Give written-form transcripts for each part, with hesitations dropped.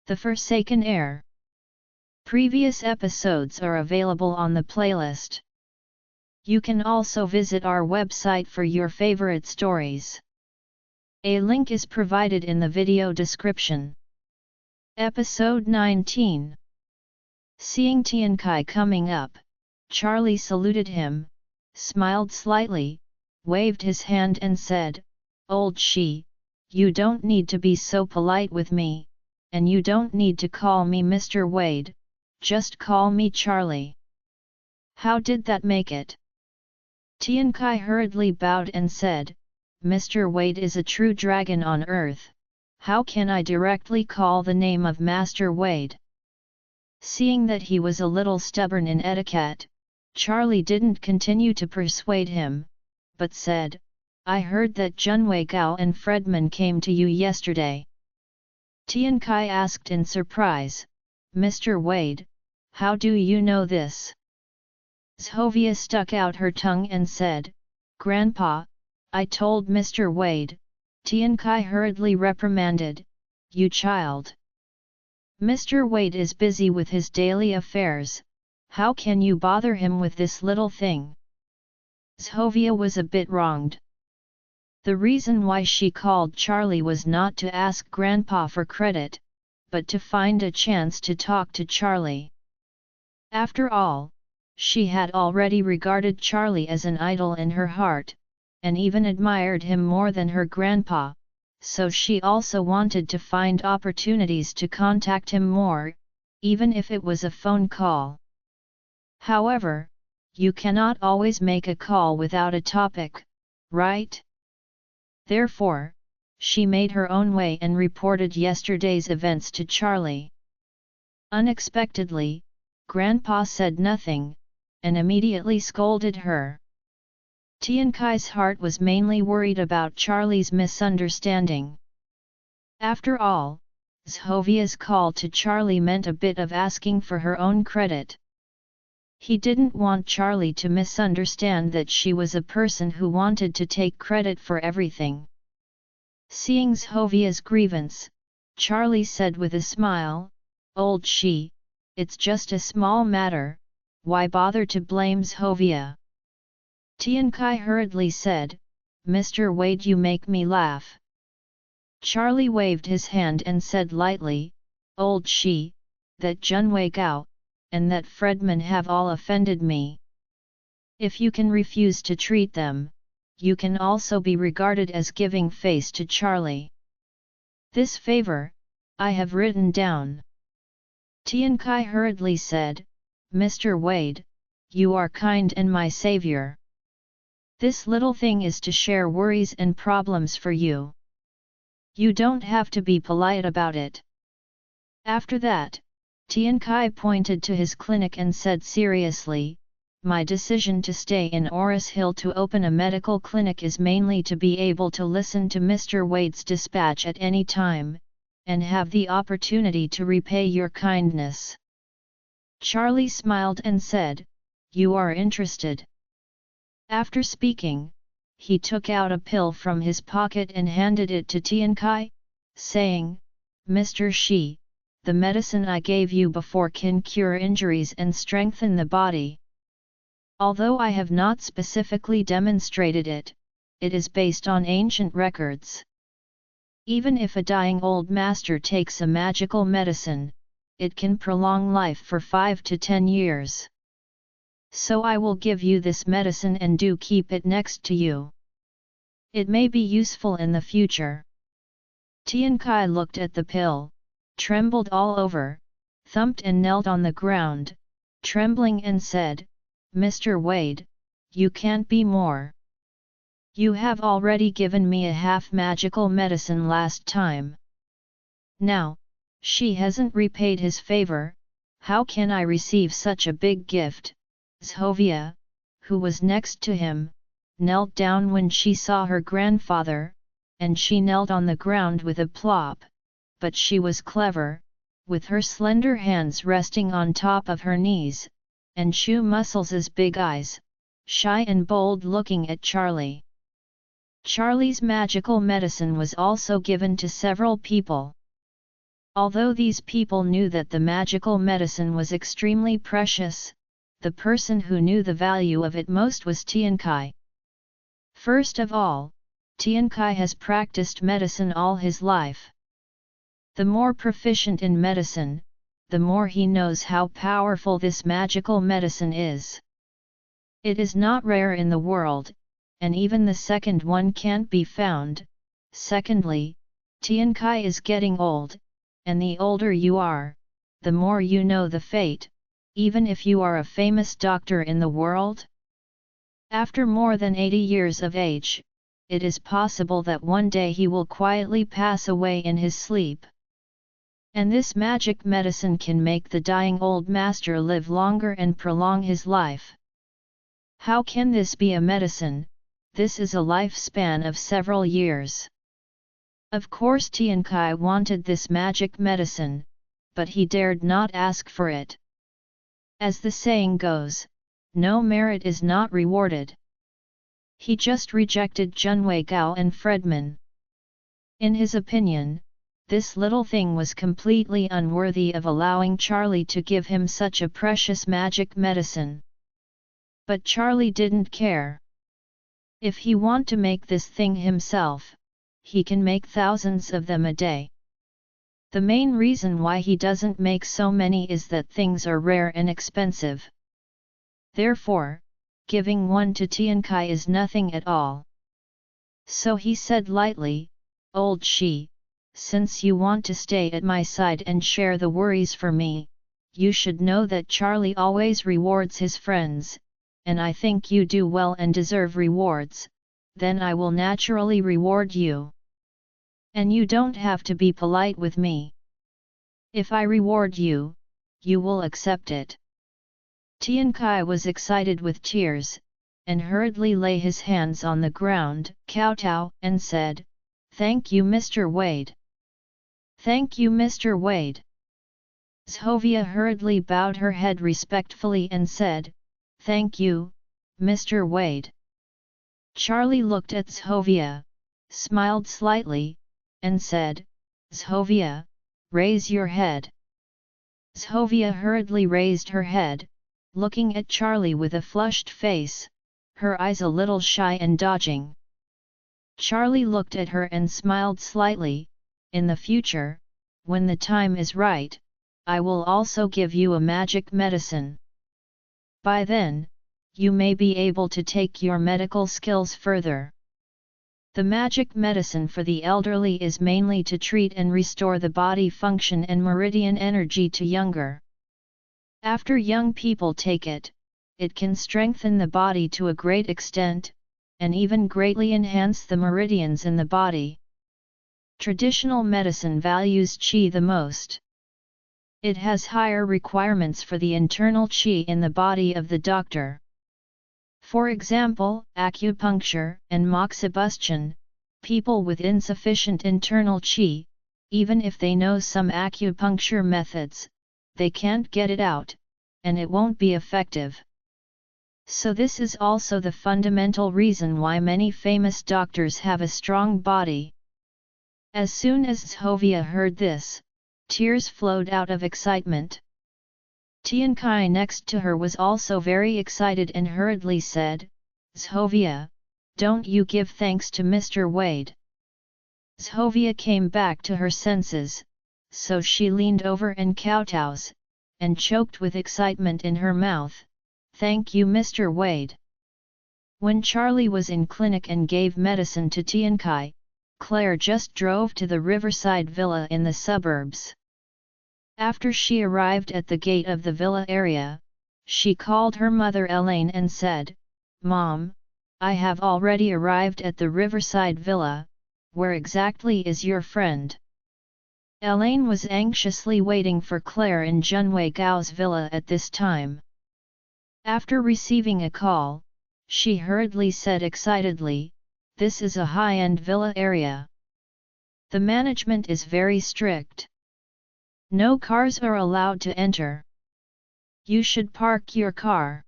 The Forsaken Heir. Previous episodes are available on the playlist. You can also visit our website for your favorite stories. A link is provided in the video description. Episode 19. Seeing Tiankai coming up, Charlie saluted him, smiled slightly, waved his hand and said, "Old she, you don't need to be so polite with me, and you don't need to call me Mr. Wade, just call me Charlie." "How did that make it?" Tiankai hurriedly bowed and said, "Mr. Wade is a true dragon on earth, how can I directly call the name of Master Wade?" Seeing that he was a little stubborn in etiquette, Charlie didn't continue to persuade him, but said, "I heard that Junwei Gao and Fredman came to you yesterday." Tiankai asked in surprise, "Mr. Wade, how do you know this?" Silvia stuck out her tongue and said, "Grandpa, I told Mr. Wade." Tiankai hurriedly reprimanded, "You child! Mr. Wade is busy with his daily affairs, how can you bother him with this little thing?" Silvia was a bit wronged. The reason why she called Charlie was not to ask Grandpa for credit, but to find a chance to talk to Charlie. After all, she had already regarded Charlie as an idol in her heart, and even admired him more than her grandpa, so she also wanted to find opportunities to contact him more, even if it was a phone call. However, you cannot always make a call without a topic, right? Therefore, she made her own way and reported yesterday's events to Charlie. Unexpectedly, Grandpa said nothing, and immediately scolded her. Tiankai's heart was mainly worried about Charlie's misunderstanding. After all, Silvia's call to Charlie meant a bit of asking for her own credit. He didn't want Charlie to misunderstand that she was a person who wanted to take credit for everything. Seeing Silvia's grievance, Charlie said with a smile, "Old she, it's just a small matter, why bother to blame Silvia?" Tiankai hurriedly said, "Mr. Wade, you make me laugh." Charlie waved his hand and said lightly, "Old she, that Junwei Gao, and that Fredman have all offended me. If you can refuse to treat them, you can also be regarded as giving face to Charlie. This favor, I have written down." Tiankai hurriedly said, "Mr. Wade, you are kind and my savior. This little thing is to share worries and problems for you. You don't have to be polite about it." After that, Tiankai pointed to his clinic and said seriously, "My decision to stay in Oris Hill to open a medical clinic is mainly to be able to listen to Mr. Wade's dispatch at any time, and have the opportunity to repay your kindness." Charlie smiled and said, "You are interested." After speaking, he took out a pill from his pocket and handed it to Tiankai, saying, "Mr. Shi, the medicine I gave you before can cure injuries and strengthen the body. Although I have not specifically demonstrated it, it is based on ancient records. Even if a dying old master takes a magical medicine, it can prolong life for 5 to 10 years. So I will give you this medicine and do keep it next to you. It may be useful in the future." Tiankai looked at the pill, trembled all over, thumped and knelt on the ground, trembling and said, "Mr. Wade, you can't be more. You have already given me a half magical medicine last time. Now, she hasn't repaid his favor, how can I receive such a big gift?" Silvia, who was next to him, knelt down when she saw her grandfather, and she knelt on the ground with a plop, but she was clever, with her slender hands resting on top of her knees, and shoe muscles as big eyes, shy and bold looking at Charlie. Charlie's magical medicine was also given to several people. Although these people knew that the magical medicine was extremely precious, the person who knew the value of it most was Tian Kai. First of all, Tian Kai has practiced medicine all his life. The more proficient in medicine, the more he knows how powerful this magical medicine is. It is not rare in the world, and even the second one can't be found. Secondly, Tian Kai is getting old, and the older you are, the more you know the fate, even if you are a famous doctor in the world. After more than 80 years of age, it is possible that one day he will quietly pass away in his sleep. And this magic medicine can make the dying old master live longer and prolong his life. How can this be a medicine? This is a lifespan of several years. Of course Tian Kai wanted this magic medicine, but he dared not ask for it. As the saying goes, no merit is not rewarded. He just rejected Junwei Gao and Fredman. In his opinion, this little thing was completely unworthy of allowing Charlie to give him such a precious magic medicine. But Charlie didn't care. If he want to make this thing himself, he can make thousands of them a day. The main reason why he doesn't make so many is that things are rare and expensive. Therefore, giving one to Tian Kai is nothing at all. So he said lightly, "Old Shi, since you want to stay at my side and share the worries for me, you should know that Charlie always rewards his friends, and I think you do well and deserve rewards, then I will naturally reward you. And you don't have to be polite with me. If I reward you, you will accept it." Tian Kai was excited with tears, and hurriedly lay his hands on the ground, kowtow, and said, "Thank you Mr. Wade. Thank you Mr. Wade." Silvia hurriedly bowed her head respectfully and said, "Thank you, Mr. Wade." Charlie looked at Silvia, smiled slightly, and said, "Silvia, raise your head." Silvia hurriedly raised her head, looking at Charlie with a flushed face, her eyes a little shy and dodging. Charlie looked at her and smiled slightly. "In the future, when the time is right, I will also give you a magic medicine. By then, you may be able to take your medical skills further." The magic medicine for the elderly is mainly to treat and restore the body function and meridian energy to younger. After young people take it, it can strengthen the body to a great extent, and even greatly enhance the meridians in the body. Traditional medicine values qi the most. It has higher requirements for the internal qi in the body of the doctor. For example, acupuncture and moxibustion, people with insufficient internal qi, even if they know some acupuncture methods, they can't get it out, and it won't be effective. So this is also the fundamental reason why many famous doctors have a strong body. As soon as Silvia heard this, tears flowed out of excitement. Tian Kai next to her was also very excited and hurriedly said, "Silvia, don't you give thanks to Mr. Wade." Silvia came back to her senses, so she leaned over and kowtows, and choked with excitement in her mouth, "Thank you Mr. Wade." When Charlie was in clinic and gave medicine to Tian Kai, Claire just drove to the riverside villa in the suburbs. After she arrived at the gate of the villa area, she called her mother Elaine and said, "Mom, I have already arrived at the riverside villa, where exactly is your friend?" Elaine was anxiously waiting for Claire in Junwei Gao's villa at this time. After receiving a call, she hurriedly said excitedly, "This is a high-end villa area. The management is very strict. No cars are allowed to enter. You should park your car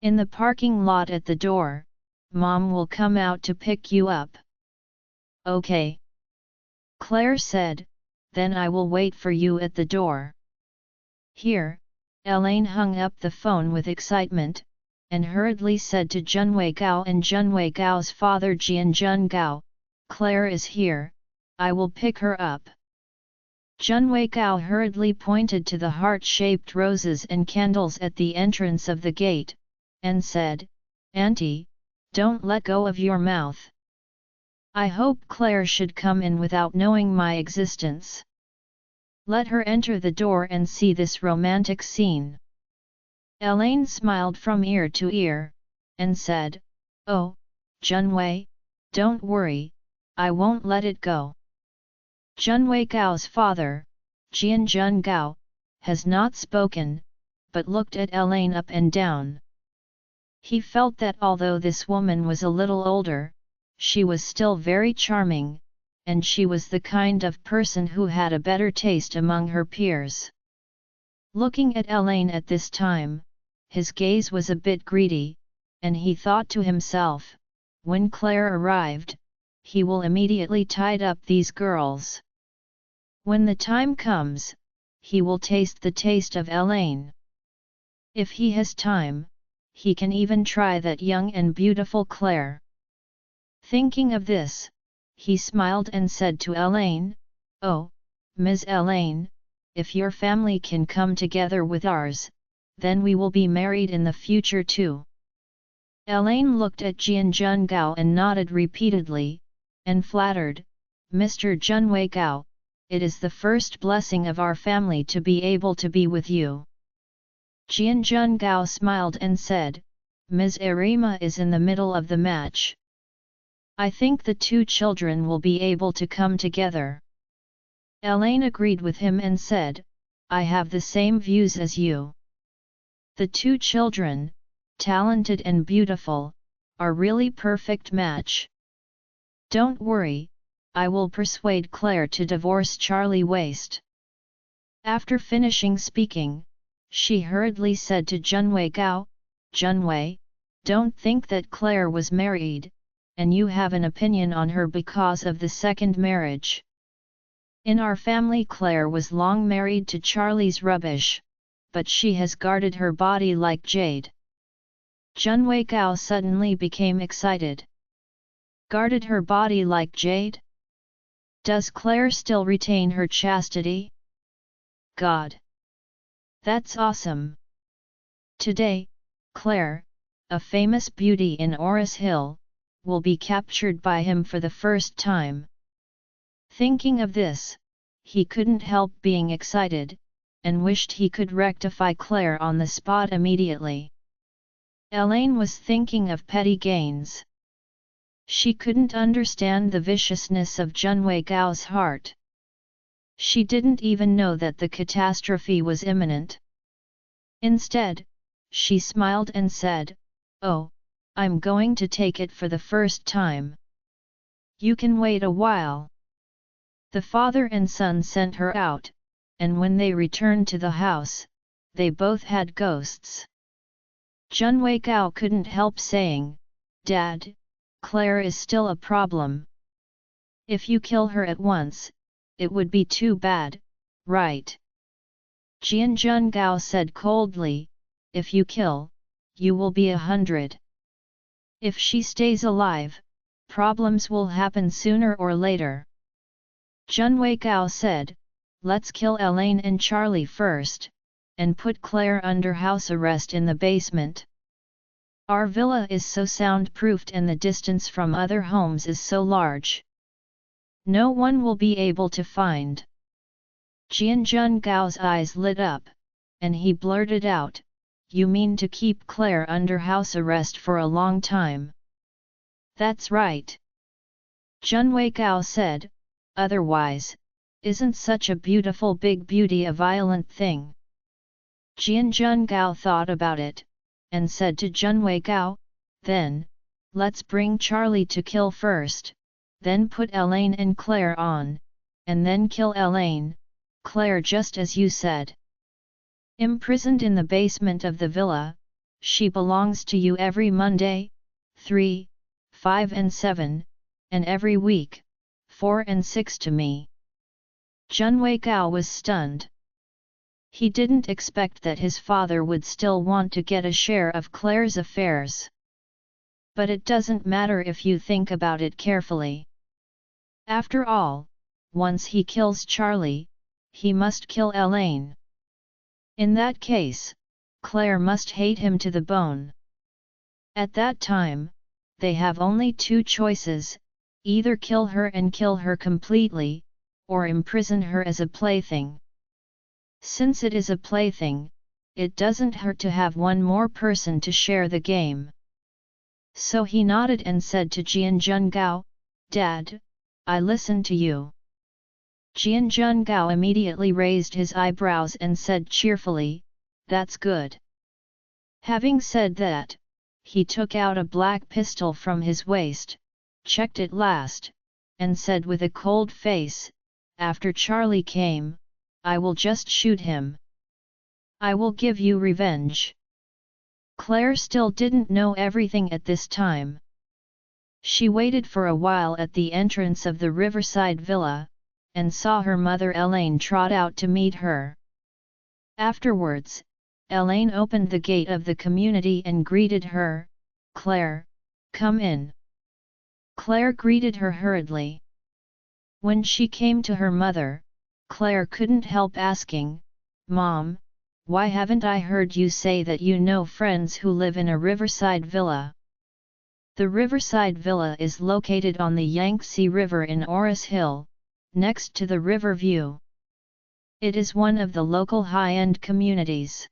in the parking lot at the door. Mom will come out to pick you up." "Okay," Claire said, then I will wait for you at the door." Here, Elaine hung up the phone with excitement, and hurriedly said to Junwei Gao and Junwei Gao's father Jian Jun Gao, "Claire is here, I will pick her up." Junwei Gao hurriedly pointed to the heart-shaped roses and candles at the entrance of the gate, and said, "Auntie, don't let go of your mouth. I hope Claire should come in without knowing my existence. Let her enter the door and see this romantic scene." Elaine smiled from ear to ear, and said, "Oh, Junwei, don't worry, I won't let it go." Junwei Gao's father, Jian Jun Gao, has not spoken, but looked at Elaine up and down. He felt that although this woman was a little older, she was still very charming, and she was the kind of person who had a better taste among her peers. Looking at Elaine at this time, his gaze was a bit greedy, and he thought to himself, when Claire arrived, he will immediately tie up these girls. When the time comes, he will taste the taste of Elaine. If he has time, he can even try that young and beautiful Claire. Thinking of this, he smiled and said to Elaine, "Oh, Ms. Elaine, if your family can come together with ours, then we will be married in the future too." Elaine looked at Jian Jun Gao and nodded repeatedly, and flattered, "Mr. Junwei Gao, it is the first blessing of our family to be able to be with you." Jian Jun Gao smiled and said, "Ms. Arima is in the middle of the match. I think the two children will be able to come together." Elaine agreed with him and said, "I have the same views as you. The two children, talented and beautiful, are really perfect match. Don't worry, I will persuade Claire to divorce Charlie Waste." After finishing speaking, she hurriedly said to Junwei Gao, "Junwei, don't think that Claire was married, and you have an opinion on her because of the second marriage. In our family Claire was long married to Charlie's rubbish, but she has guarded her body like jade." Junwei Gao suddenly became excited. Guarded her body like jade? Does Claire still retain her chastity? God! That's awesome! Today, Claire, a famous beauty in Oris Hill, will be captured by him for the first time. Thinking of this, he couldn't help being excited, and wished he could rectify Claire on the spot immediately. Elaine was thinking of petty gains. She couldn't understand the viciousness of Junwei Gao's heart. She didn't even know that the catastrophe was imminent. Instead, she smiled and said, "Oh, I'm going to take it for the first time. You can wait a while." The father and son sent her out, and when they returned to the house, they both had ghosts. Junwei Gao couldn't help saying, "Dad, Claire is still a problem. If you kill her at once, it would be too bad, right?" Jian Jun Gao said coldly, "If you kill, you will be 100. If she stays alive, problems will happen sooner or later." Junwei Gao said, "Let's kill Elaine and Charlie first, and put Claire under house arrest in the basement. Our villa is so soundproofed and the distance from other homes is so large. No one will be able to find." Jian Jun Gao's eyes lit up, and he blurted out, "You mean to keep Claire under house arrest for a long time?" "That's right." Junwei Gao said, "Otherwise, isn't such a beautiful big beauty a violent thing?" Jian Jun Gao thought about it, and said to Junwei Gao, "Then, let's bring Charlie to kill first, then put Elaine and Claire on, and then kill Elaine, Claire just as you said. Imprisoned in the basement of the villa, she belongs to you every Monday, 3, 5 and 7, and every week, 4 and 6 to me." Junwei Gao was stunned. He didn't expect that his father would still want to get a share of Claire's affairs. But it doesn't matter if you think about it carefully. After all, once he kills Charlie, he must kill Elaine. In that case, Claire must hate him to the bone. At that time, they have only two choices, either kill her and kill her completely, or imprison her as a plaything. Since it is a plaything, it doesn't hurt to have one more person to share the game. So he nodded and said to Jianjun Gao, "Dad, I listen to you." Jianjun Gao immediately raised his eyebrows and said cheerfully, "That's good." Having said that, he took out a black pistol from his waist, checked it last, and said with a cold face, "After Charlie came, I will just shoot him. I will give you revenge." Claire still didn't know everything at this time. She waited for a while at the entrance of the riverside villa, and saw her mother Elaine trot out to meet her. Afterwards, Elaine opened the gate of the community and greeted her, "Claire, come in." Claire greeted her hurriedly. When she came to her mother, Claire couldn't help asking, "Mom, why haven't I heard you say that you know friends who live in a riverside villa?" The riverside villa is located on the Yangtze River in Oris Hill, next to the river view. It is one of the local high-end communities.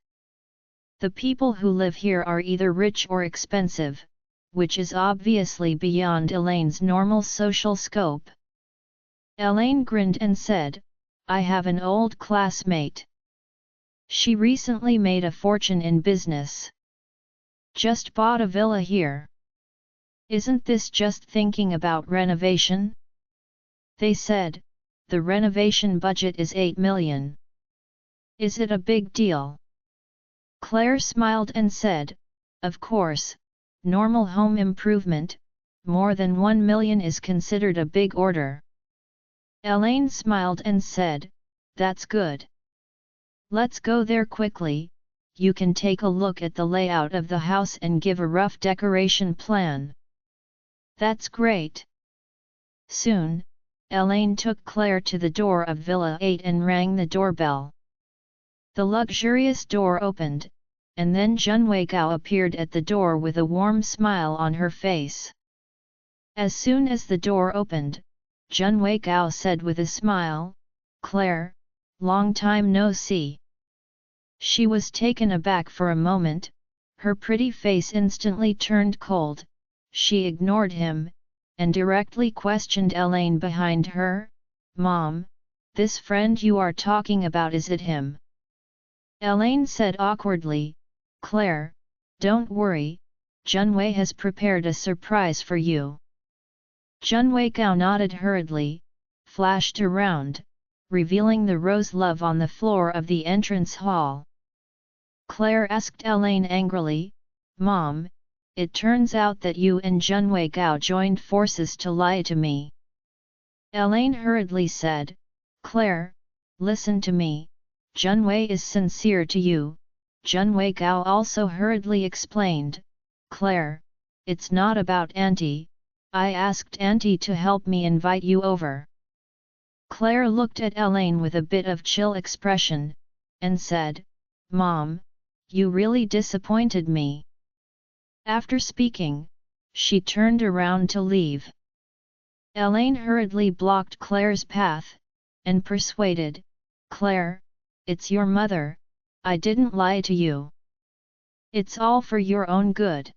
The people who live here are either rich or expensive, which is obviously beyond Elaine's normal social scope. Elaine grinned and said, "I have an old classmate. She recently made a fortune in business. Just bought a villa here. Isn't this just thinking about renovation?" They said, "The renovation budget is 8 million. Is it a big deal?" Claire smiled and said, "Of course, normal home improvement, more than 1 million is considered a big order." Elaine smiled and said, "That's good. Let's go there quickly, you can take a look at the layout of the house and give a rough decoration plan." "That's great." Soon, Elaine took Claire to the door of Villa 8 and rang the doorbell. The luxurious door opened, and then Junwei Gao appeared at the door with a warm smile on her face. As soon as the door opened, Junwei Gao said with a smile, "Claire, long time no see." She was taken aback for a moment, her pretty face instantly turned cold, she ignored him, and directly questioned Elaine behind her, "Mom, this friend you are talking about, is it him?" Elaine said awkwardly, "Claire, don't worry, Junwei has prepared a surprise for you." Junwei Gao nodded hurriedly, flashed around, revealing the rose love on the floor of the entrance hall. Claire asked Elaine angrily, "Mom, it turns out that you and Junwei Gao joined forces to lie to me." Elaine hurriedly said, "Claire, listen to me, Junwei is sincere to you." Junwei Gao also hurriedly explained, "Claire, it's not about Auntie, I asked Auntie to help me invite you over." Claire looked at Elaine with a bit of chill expression, and said, "Mom, you really disappointed me." After speaking, she turned around to leave. Elaine hurriedly blocked Claire's path, and persuaded, "Claire, it's your mother, I didn't lie to you. It's all for your own good.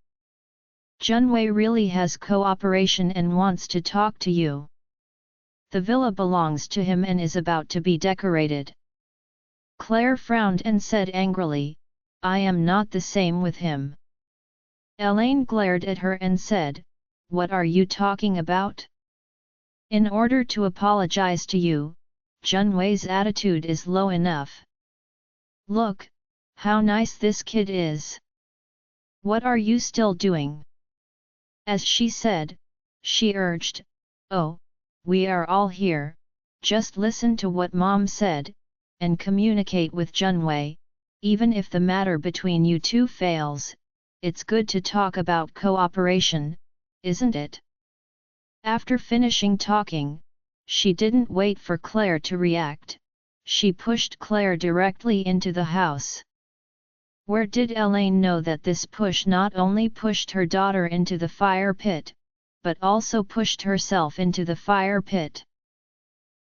Junwei really has cooperation and wants to talk to you. The villa belongs to him and is about to be decorated." Claire frowned and said angrily, "I am not the same with him." Elaine glared at her and said, "What are you talking about? In order to apologize to you, Junwei's attitude is low enough. Look, how nice this kid is. What are you still doing?" As she said, she urged, "Oh, we are all here, just listen to what Mom said, and communicate with Junwei. Even if the matter between you two fails, it's good to talk about cooperation, isn't it? After finishing talking, she didn't wait for Claire to react. She pushed Claire directly into the house. Where did Elaine know that this push not only pushed her daughter into the fire pit, but also pushed herself into the fire pit?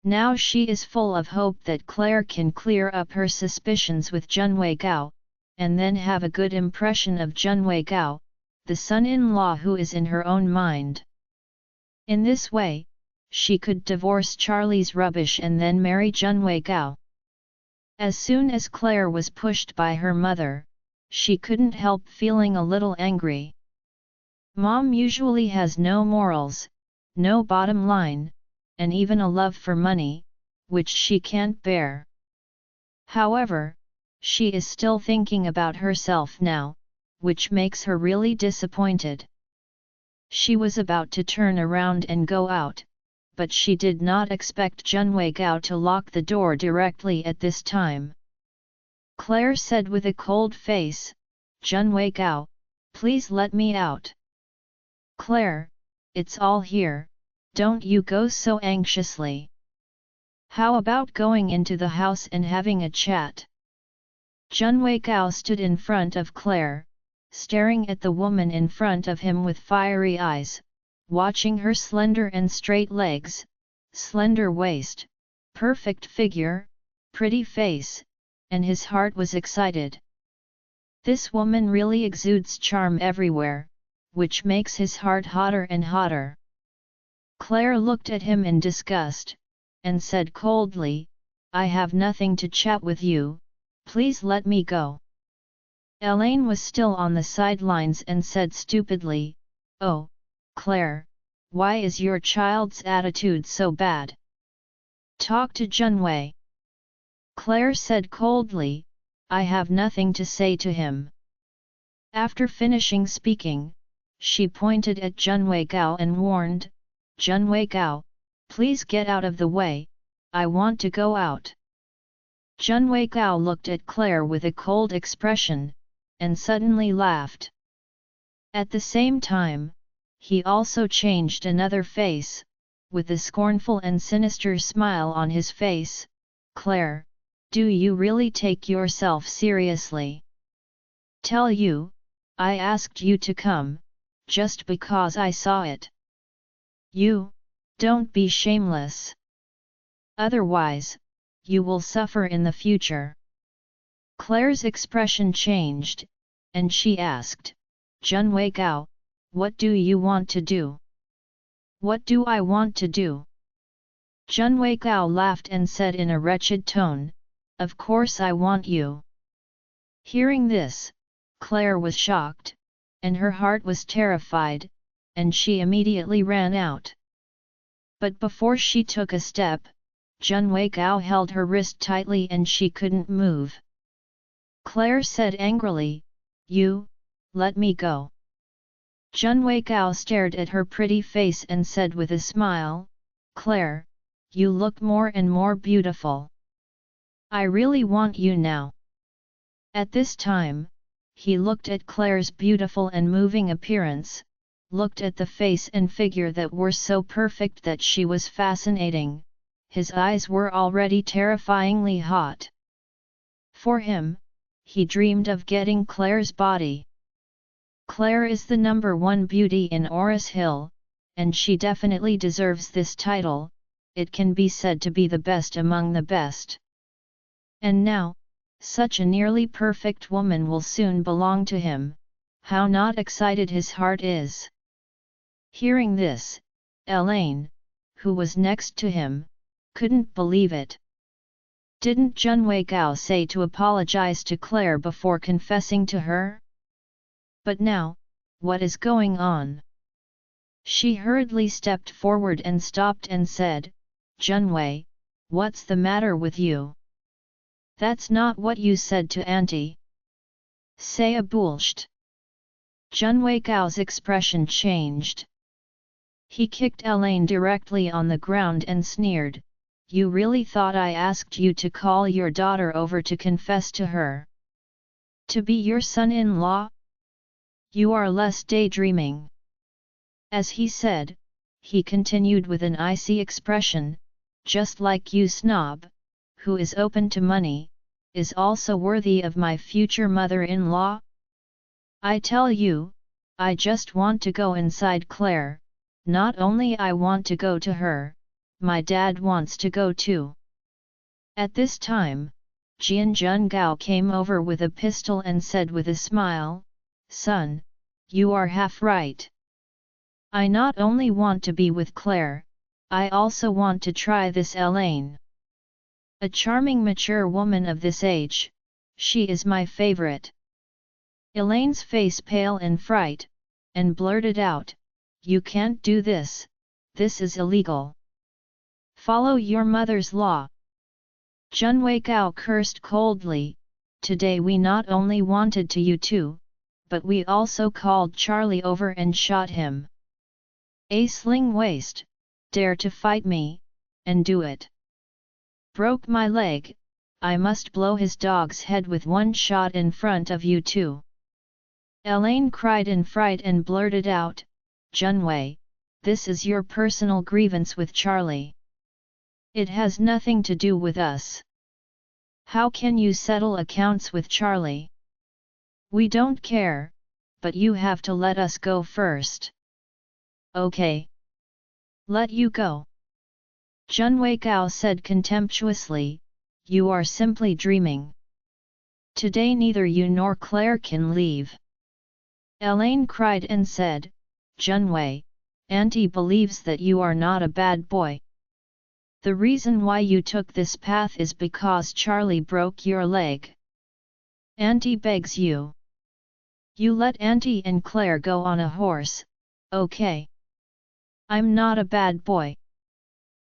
Now she is full of hope that Claire can clear up her suspicions with Junwei Gao, and then have a good impression of Junwei Gao, the son-in-law who is in her own mind. In this way, she could divorce Charlie's rubbish and then marry Junwei Gao. As soon as Claire was pushed by her mother, she couldn't help feeling a little angry. Mom usually has no morals, no bottom line, and even a love for money, which she can't bear. However, she is still thinking about herself now, which makes her really disappointed. She was about to turn around and go out, but she did not expect Junwei Gao to lock the door directly at this time. Claire said with a cold face, "Junwei Gao, please let me out." "Claire, it's all here, don't you go so anxiously. How about going into the house and having a chat?" Junwei Gao stood in front of Claire, staring at the woman in front of him with fiery eyes, watching her slender and straight legs, slender waist, perfect figure, pretty face, and his heart was excited. This woman really exudes charm everywhere, which makes his heart hotter and hotter. Claire looked at him in disgust, and said coldly, "I have nothing to chat with you, please let me go." Elaine was still on the sidelines and said stupidly, "Oh, Claire, why is your child's attitude so bad? Talk to Junwei." Claire said coldly, "I have nothing to say to him." After finishing speaking, she pointed at Junwei Gao and warned, "Junwei Gao, please get out of the way, I want to go out." Junwei Gao looked at Claire with a cold expression, and suddenly laughed. At the same time, he also changed another face, with a scornful and sinister smile on his face. "Claire, do you really take yourself seriously? Tell you, I asked you to come, just because I saw it. You, don't be shameless. Otherwise, you will suffer in the future." Claire's expression changed, and she asked, "Junwei Gao, what do you want to do?" "What do I want to do?" Junwei Gao laughed and said in a wretched tone, "Of course I want you." Hearing this, Claire was shocked, and her heart was terrified, and she immediately ran out. But before she took a step, Junwei Gao held her wrist tightly and she couldn't move. Claire said angrily, "You, let me go." Junwei Gao stared at her pretty face and said with a smile, "Claire, you look more and more beautiful. I really want you now." At this time, he looked at Claire's beautiful and moving appearance, looked at the face and figure that were so perfect that she was fascinating. His eyes were already terrifyingly hot. For him, he dreamed of getting Claire's body. Claire is the #1 beauty in Oris Hill, and she definitely deserves this title. It can be said to be the best among the best. And now, such a nearly perfect woman will soon belong to him. How not excited his heart is. Hearing this, Elaine, who was next to him, couldn't believe it. Didn't Junwei Gao say to apologize to Claire before confessing to her? But now, what is going on? She hurriedly stepped forward and stopped and said, "Junwei, what's the matter with you? That's not what you said to Auntie. Say a bullshit." Junwei Gao's expression changed. He kicked Elaine directly on the ground and sneered, you really thought I asked you to call your daughter over to confess to her? To be your son-in-law? You are less daydreaming. As he said, he continued with an icy expression, just like you snob, who is open to money, is also worthy of my future mother-in-law? I tell you, I just want to go inside Claire. Not only I want to go to her, my dad wants to go too. At this time, Jian Junggao came over with a pistol and said with a smile, "Son, you are half right. I not only want to be with Claire, I also want to try this Elaine. A charming mature woman of this age, she is my favorite." Elaine's face pale in fright, and blurted out, "You can't do this, this is illegal. Follow your mother's law." Junwei Gao cursed coldly, "Today we not only wanted to you too, but we also called Charlie over and shot him. A sling waist, dare to fight me, and do it. Broke my leg, I must blow his dog's head with one shot in front of you too." Elaine cried in fright and blurted out, "Junwei, this is your personal grievance with Charlie. It has nothing to do with us. How can you settle accounts with Charlie? We don't care, but you have to let us go first." "Okay. Let you go." Junwei Gao said contemptuously, "You are simply dreaming. Today neither you nor Claire can leave." Elaine cried and said, "Junwei, Auntie believes that you are not a bad boy. The reason why you took this path is because Charlie broke your leg. Auntie begs you. You let Auntie and Claire go on a horse, okay? I'm not a bad boy."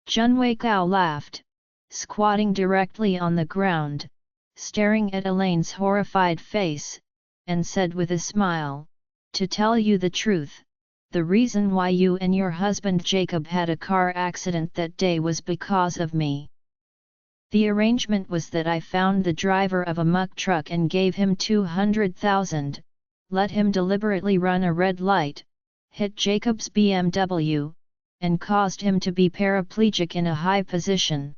Junwei Gao laughed, squatting directly on the ground, staring at Elaine's horrified face, and said with a smile, "To tell you the truth, the reason why you and your husband Jacob had a car accident that day was because of me. The arrangement was that I found the driver of a muck truck and gave him 200,000, let him deliberately run a red light, hit Jacob's BMW, and caused him to be paraplegic in a high position."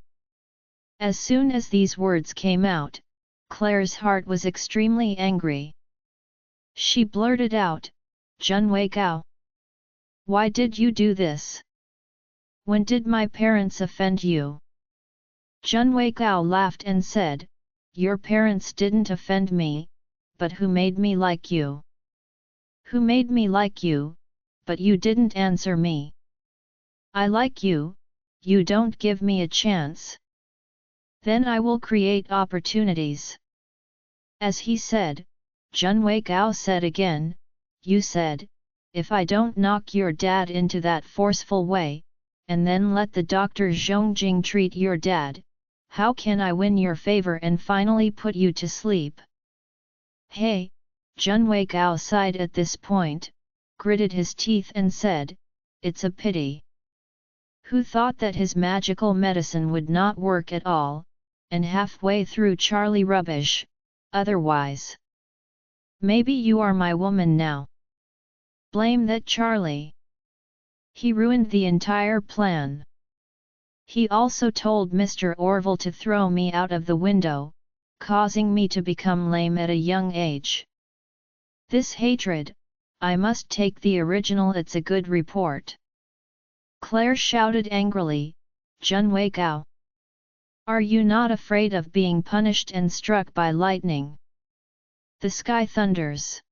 As soon as these words came out, Claire's heart was extremely angry. She blurted out, "Junwei Gao, why did you do this? When did my parents offend you?" Junwei Gao laughed and said, "Your parents didn't offend me, but who made me like you? Who made me like you, but you didn't answer me? I like you, you don't give me a chance. Then I will create opportunities." As he said, Junwei Gao said again, "You said, if I don't knock your dad into that forceful way, and then let the Dr. Zhongjing treat your dad, how can I win your favor and finally put you to sleep?" "Hey," Junwei Gao sighed at this point, gritted his teeth and said, "It's a pity. Who thought that his magical medicine would not work at all, and halfway through Charlie rubbish, otherwise. Maybe you are my woman now. Blame that Charlie. He ruined the entire plan. He also told Mr. Orville to throw me out of the window, causing me to become lame at a young age. This hatred, I must take the original. It's a good report." Claire shouted angrily, "Junwei Gao! Are you not afraid of being punished and struck by lightning? The sky thunders."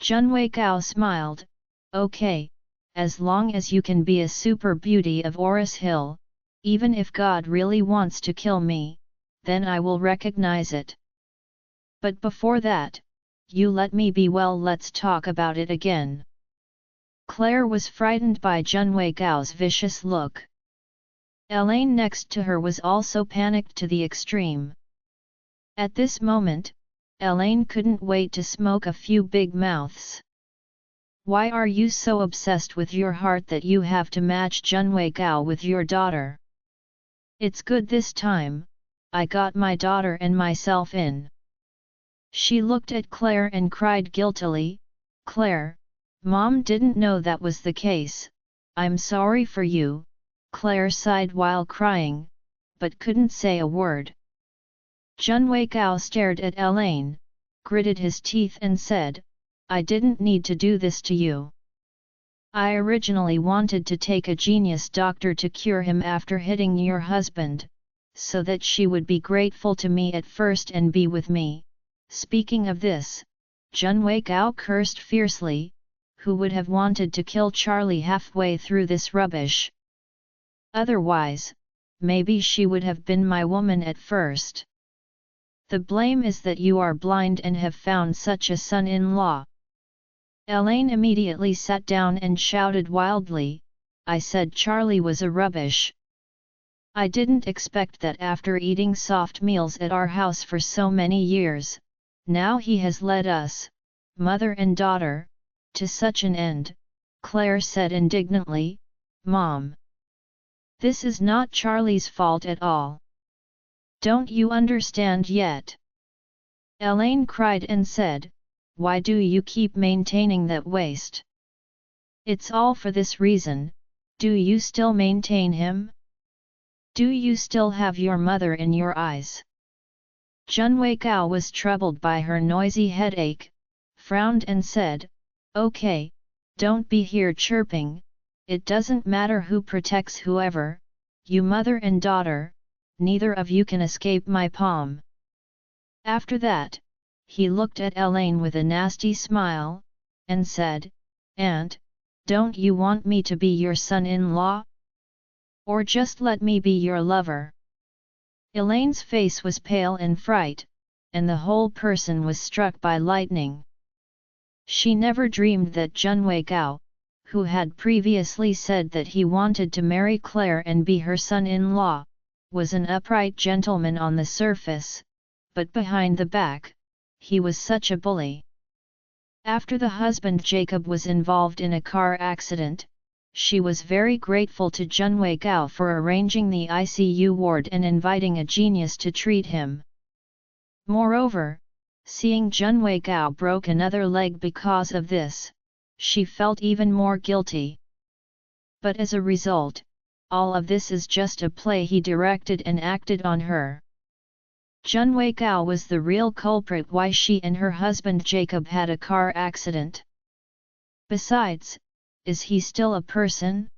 Junwei Gao smiled, "Okay, as long as you can be a super beauty of Oris Hill, even if God really wants to kill me, then I will recognize it. But before that, you let me be. Well, let's talk about it again." Claire was frightened by Junwei Gao's vicious look. Elaine next to her was also panicked to the extreme. At this moment, Elaine couldn't wait to smoke a few big mouths. "Why are you so obsessed with your heart that you have to match Junwei Gao with your daughter? It's good this time, I got my daughter and myself in. She looked at Claire and cried guiltily, Claire, Mom didn't know that was the case, I'm sorry for you, Claire sighed while crying, but couldn't say a word. Junwei Gao stared at Elaine, gritted his teeth and said, I didn't need to do this to you. I originally wanted to take a genius doctor to cure him after hitting your husband, so that she would be grateful to me at first and be with me. Speaking of this, Junwei Gao cursed fiercely, who would have wanted to kill Charlie halfway through this rubbish? Otherwise, maybe she would have been my woman at first. The blame is that you are blind and have found such a son-in-law. Elaine immediately sat down and shouted wildly, I said Charlie was a rubbish. I didn't expect that after eating soft meals at our house for so many years, now he has led us, mother and daughter, to such an end, Claire said indignantly, Mom. This is not Charlie's fault at all. Don't you understand yet? Elaine cried and said, why do you keep maintaining that waste? It's all for this reason, do you still maintain him? Do you still have your mother in your eyes? Junwei Gao was troubled by her noisy headache, frowned and said, okay, don't be here chirping, it doesn't matter who protects whoever, you mother and daughter, neither of you can escape my palm. After that, he looked at Elaine with a nasty smile, and said, Aunt, don't you want me to be your son-in-law? Or just let me be your lover? Elaine's face was pale in fright, and the whole person was struck by lightning. She never dreamed that Junwei Gao, who had previously said that he wanted to marry Claire and be her son-in-law, was an upright gentleman on the surface, but behind the back, he was such a bully. After the husband Jacob was involved in a car accident, she was very grateful to Junwei Gao for arranging the ICU ward and inviting a genius to treat him. Moreover, seeing Junwei Gao broke another leg because of this, she felt even more guilty. But as a result, all of this is just a play he directed and acted on her. Junwei Gao was the real culprit why she and her husband Jacob had a car accident. Besides, is he still a person?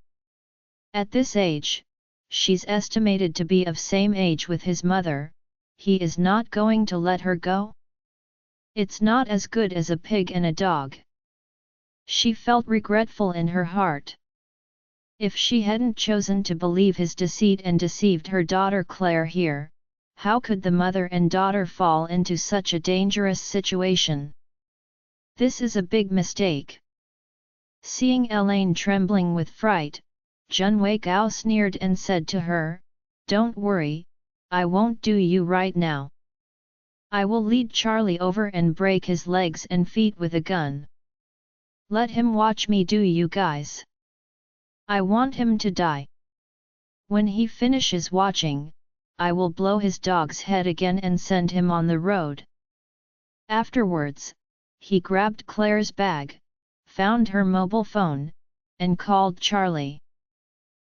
At this age, she's estimated to be of same age with his mother, he is not going to let her go? It's not as good as a pig and a dog. She felt regretful in her heart. If she hadn't chosen to believe his deceit and deceived her daughter Claire here, how could the mother and daughter fall into such a dangerous situation? This is a big mistake. Seeing Elaine trembling with fright, Junwei Gao sneered and said to her, Don't worry, I won't do you right now. I will lead Charlie over and break his legs and feet with a gun. Let him watch me do you guys. I want him to die. When he finishes watching, I will blow his dog's head again and send him on the road. Afterwards, he grabbed Claire's bag, found her mobile phone, and called Charlie.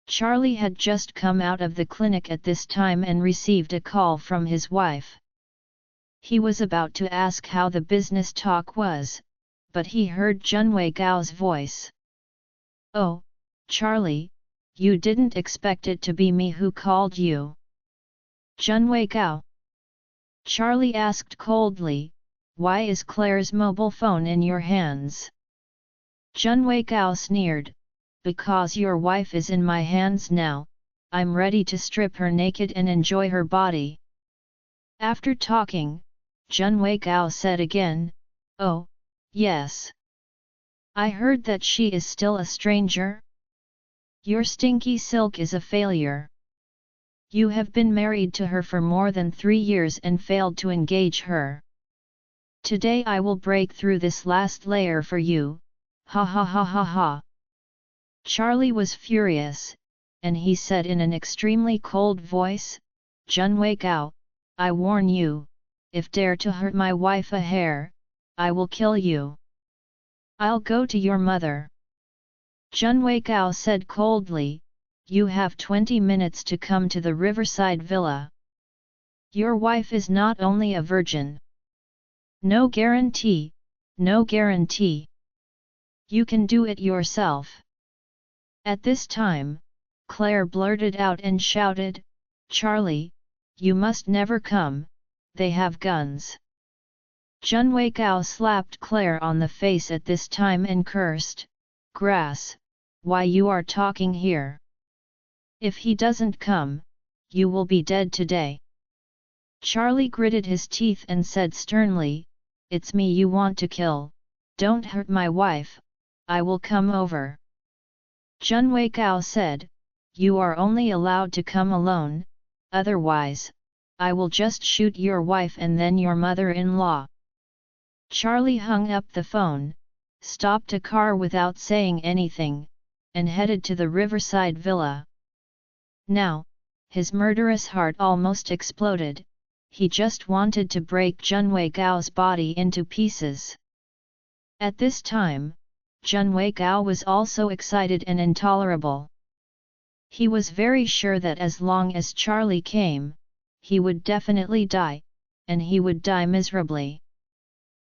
Charlie had just come out of the clinic at this time and received a call from his wife. He was about to ask how the business talk was, but he heard Junwei Gao's voice. Oh, Charlie, you didn't expect it to be me who called you. Junwei Gao. Charlie asked coldly, why is Claire's mobile phone in your hands? Junwei Gao sneered, because your wife is in my hands now, I'm ready to strip her naked and enjoy her body. After talking, Junwei Gao said again, oh, yes. I heard that she is still a stranger? Your stinky silk is a failure. You have been married to her for more than 3 years and failed to engage her. Today I will break through this last layer for you, ha ha ha ha ha. Charlie was furious, and he said in an extremely cold voice, "Junwei Gao, I warn you, if dare to hurt my wife a hair, I will kill you. I'll go to your mother." Junwei Gao said coldly, "You have 20 minutes to come to the riverside villa. Your wife is not only a virgin. No guarantee, no guarantee. You can do it yourself." At this time, Claire blurted out and shouted, "Charlie, you must never come, they have guns." Junwei Gao slapped Claire on the face at this time and cursed, "Grass, why you are talking here? If he doesn't come, you will be dead today." Charlie gritted his teeth and said sternly, "It's me you want to kill, don't hurt my wife, I will come over." Junwei Gao said, "You are only allowed to come alone, otherwise, I will just shoot your wife and then your mother-in-law." Charlie hung up the phone, stopped a car without saying anything, and headed to the riverside villa. Now, his murderous heart almost exploded, he just wanted to break Junwei Gao's body into pieces. At this time, Junwei Gao was also excited and intolerable. He was very sure that as long as Charlie came, he would definitely die, and he would die miserably.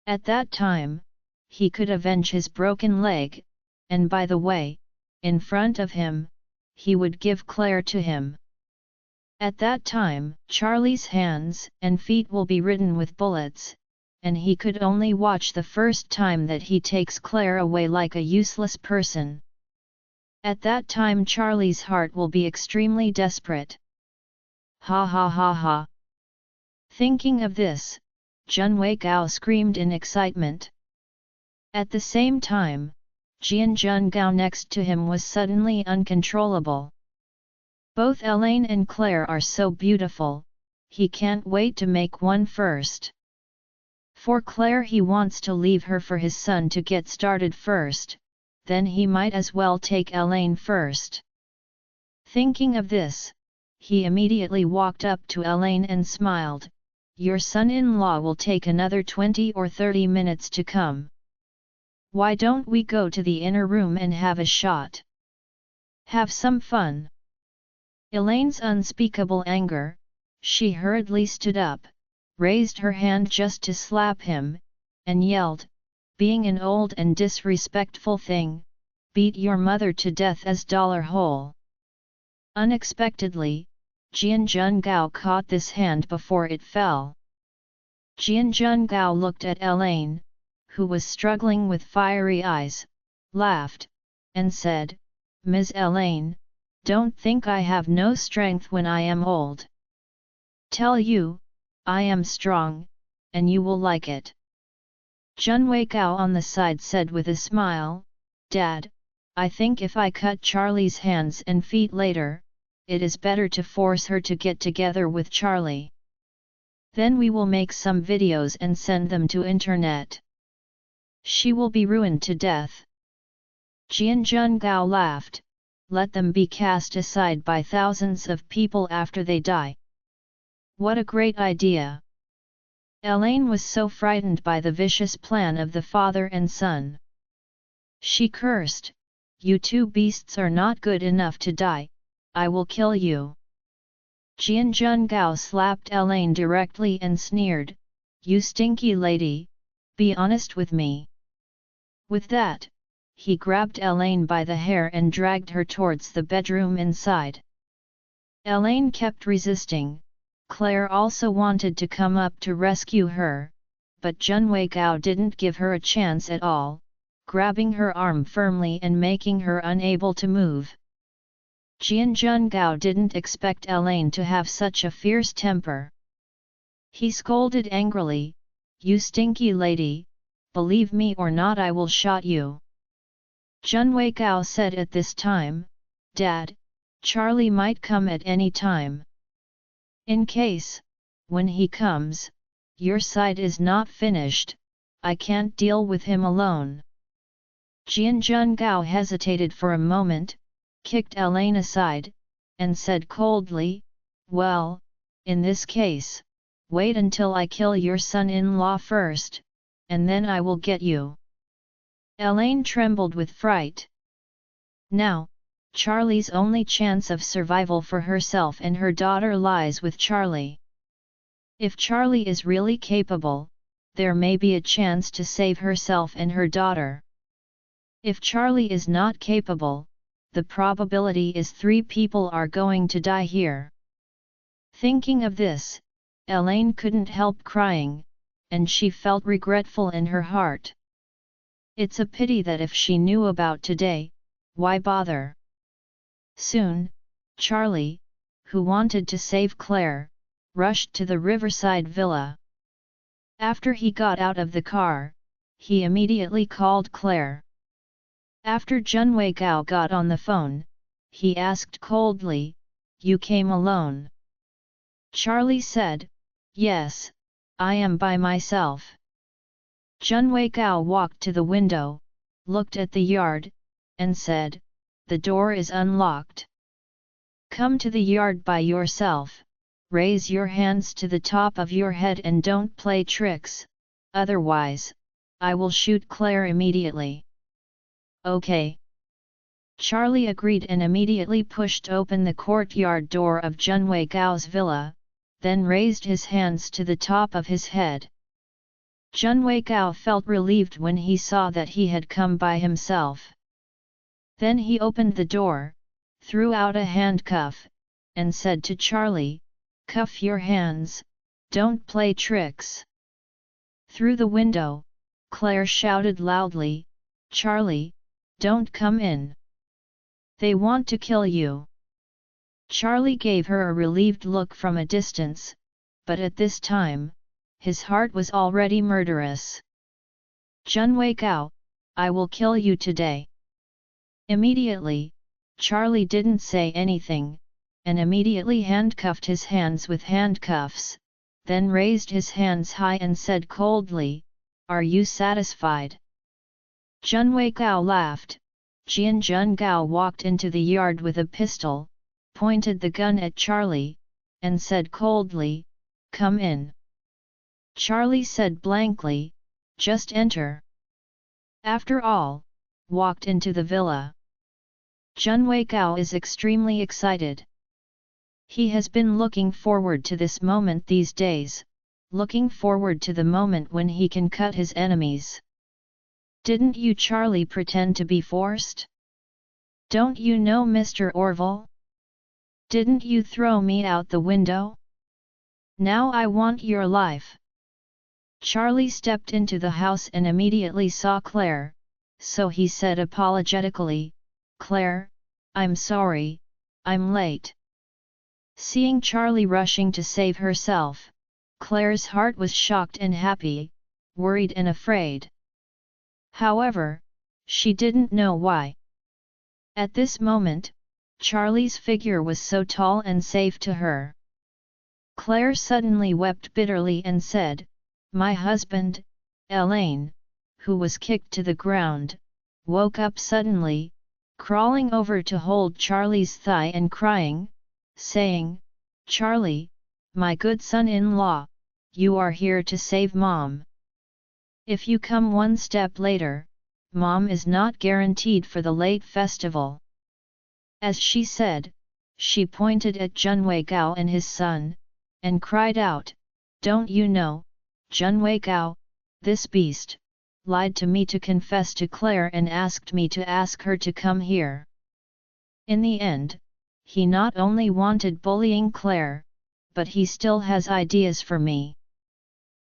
At that time, he could avenge his broken leg, and by the way, in front of him, he would give Claire to him. At that time, Charlie's hands and feet will be ridden with bullets, and he could only watch the first time that he takes Claire away like a useless person. At that time Charlie's heart will be extremely desperate. Ha ha ha ha. Thinking of this, Junwei Gao screamed in excitement. At the same time, Jianjun Gao next to him was suddenly uncontrollable. Both Elaine and Claire are so beautiful, he can't wait to make one first. For Claire he wants to leave her for his son to get started first, then he might as well take Elaine first. Thinking of this, he immediately walked up to Elaine and smiled, "Your son-in-law will take another 20 or 30 minutes to come. Why don't we go to the inner room and have a shot? Have some fun." Elaine's unspeakable anger, she hurriedly stood up, raised her hand just to slap him, and yelled, "Being an old and disrespectful thing, beat your mother to death as dollar hole." Unexpectedly, Jianjun Gao caught this hand before it fell. Jianjun Gao looked at Elaine, who was struggling with fiery eyes, laughed, and said, "Ms. Elaine, don't think I have no strength when I am old. Tell you, I am strong, and you will like it." Junwei Gao on the side said with a smile, "Dad, I think if I cut Charlie's hands and feet later, it is better to force her to get together with Charlie. Then we will make some videos and send them to internet. She will be ruined to death." Jianjun Gao laughed, "Let them be cast aside by thousands of people after they die. What a great idea." Elaine was so frightened by the vicious plan of the father and son. She cursed, "You two beasts are not good enough to die, I will kill you." Jianjun Gao slapped Elaine directly and sneered, "You stinky lady, be honest with me." With that, he grabbed Elaine by the hair and dragged her towards the bedroom inside. Elaine kept resisting. Claire also wanted to come up to rescue her, but Junwei Gao didn't give her a chance at all, grabbing her arm firmly and making her unable to move. Jianjun Gao didn't expect Elaine to have such a fierce temper. He scolded angrily, "You stinky lady, believe me or not I will shot you." Junwei Gao said at this time, "Dad, Charlie might come at any time. In case, when he comes, your side is not finished, I can't deal with him alone." Jianjun Gao hesitated for a moment, kicked Elaine aside, and said coldly, "Well, in this case, wait until I kill your son-in-law first, and then I will get you." Elaine trembled with fright. Now, Charlie's only chance of survival for herself and her daughter lies with Charlie. If Charlie is really capable, there may be a chance to save herself and her daughter. If Charlie is not capable, the probability is 3 people are going to die here. Thinking of this, Elaine couldn't help crying, and she felt regretful in her heart. It's a pity that if she knew about today, why bother? Soon, Charlie, who wanted to save Claire, rushed to the riverside villa. After he got out of the car, he immediately called Claire. After Junwei Gao got on the phone, he asked coldly, "You came alone?" Charlie said, "Yes, I am by myself." Junwei Gao walked to the window, looked at the yard, and said, "The door is unlocked. Come to the yard by yourself, raise your hands to the top of your head and don't play tricks, otherwise, I will shoot Claire immediately." "Okay." Charlie agreed and immediately pushed open the courtyard door of Junwei Gao's villa, then raised his hands to the top of his head. Junwei Gao felt relieved when he saw that he had come by himself. Then he opened the door, threw out a handcuff, and said to Charlie, "Cuff your hands, don't play tricks." Through the window, Claire shouted loudly, "Charlie, don't come in. They want to kill you." Charlie gave her a relieved look from a distance, but at this time, his heart was already murderous. "Junwei Gao, I will kill you today." Immediately, Charlie didn't say anything, and immediately handcuffed his hands with handcuffs, then raised his hands high and said coldly, "Are you satisfied?" Junwei Gao laughed. Jian Gao walked into the yard with a pistol, pointed the gun at Charlie, and said coldly, "Come in." Charlie said blankly, "Just enter." After all, walked into the villa. Junwei Gao is extremely excited. He has been looking forward to this moment these days, looking forward to the moment when he can cut his enemies. "Didn't you Charlie pretend to be forced? Don't you know Mr. Orville? Didn't you throw me out the window? Now I want your life." Charlie stepped into the house and immediately saw Claire, so he said apologetically, "Claire, I'm sorry, I'm late." Seeing Charlie rushing to save herself, Claire's heart was shocked and happy, worried and afraid. However, she didn't know why. At this moment, Charlie's figure was so tall and safe to her. Claire suddenly wept bitterly and said, "My husband, Elaine," who was kicked to the ground, woke up suddenly, crawling over to hold Charlie's thigh and crying, saying, "Charlie, my good son-in-law, you are here to save Mom. If you come one step later, Mom is not guaranteed for the late festival." As she said, she pointed at Junwei Gao and his son, and cried out, "Don't you know, Junwei Gao, this beast, lied to me to confess to Claire and asked me to ask her to come here. In the end, he not only wanted bullying Claire, but he still has ideas for me.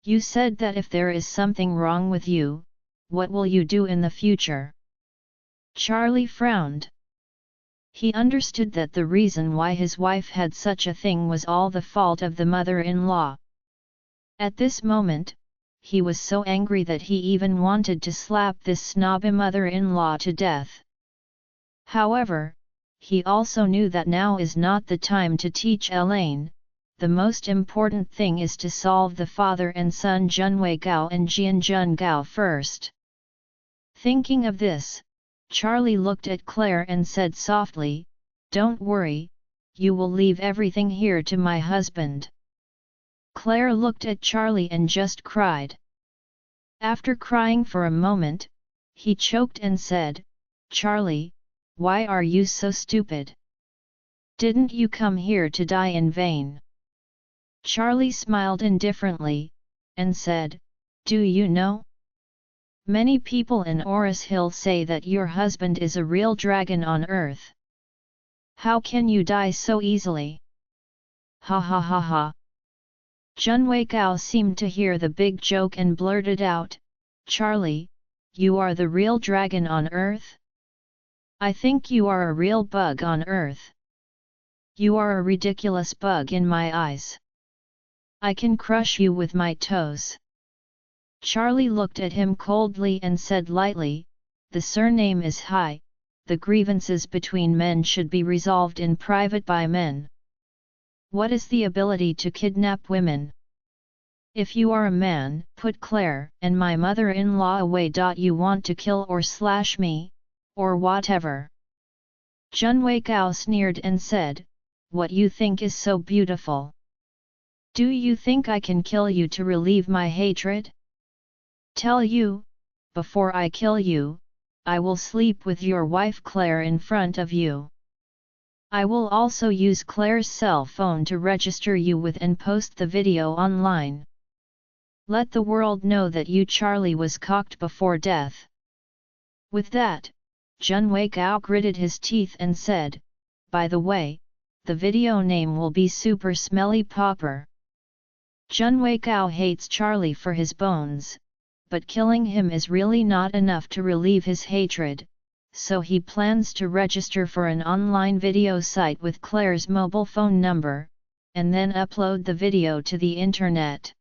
You said that if there is something wrong with you, what will you do in the future?" Charlie frowned. He understood that the reason why his wife had such a thing was all the fault of the mother-in-law. At this moment, he was so angry that he even wanted to slap this snobby mother-in-law to death. However, he also knew that now is not the time to teach Elaine. The most important thing is to solve the father and son Junwei Gao and Jian Gao first. Thinking of this, Charlie looked at Claire and said softly, "Don't worry, you will leave everything here to my husband." Claire looked at Charlie and just cried. After crying for a moment, he choked and said, "Charlie, why are you so stupid? Didn't you come here to die in vain?" Charlie smiled indifferently, and said, "Do you know? Many people in Oris Hill say that your husband is a real dragon on earth. How can you die so easily?" "Ha ha ha ha." Junwei Gao seemed to hear the big joke and blurted out, "Charlie, you are the real dragon on earth? I think you are a real bug on earth. You are a ridiculous bug in my eyes. I can crush you with my toes." Charlie looked at him coldly and said lightly, "The surname is Hai, the grievances between men should be resolved in private by men. What is the ability to kidnap women? If you are a man, put Claire and my mother-in-law away. You want to kill or slash me, or whatever." Junwei Gao sneered and said, "What you think is so beautiful? Do you think I can kill you to relieve my hatred? Tell you, before I kill you, I will sleep with your wife Claire in front of you. I will also use Claire's cell phone to register you with and post the video online. Let the world know that you Charlie was cocked before death." With that, Junwei Gao gritted his teeth and said, "By the way, the video name will be Super Smelly Popper." Junwei Gao hates Charlie for his bones, but killing him is really not enough to relieve his hatred, so he plans to register for an online video site with Claire's mobile phone number, and then upload the video to the internet.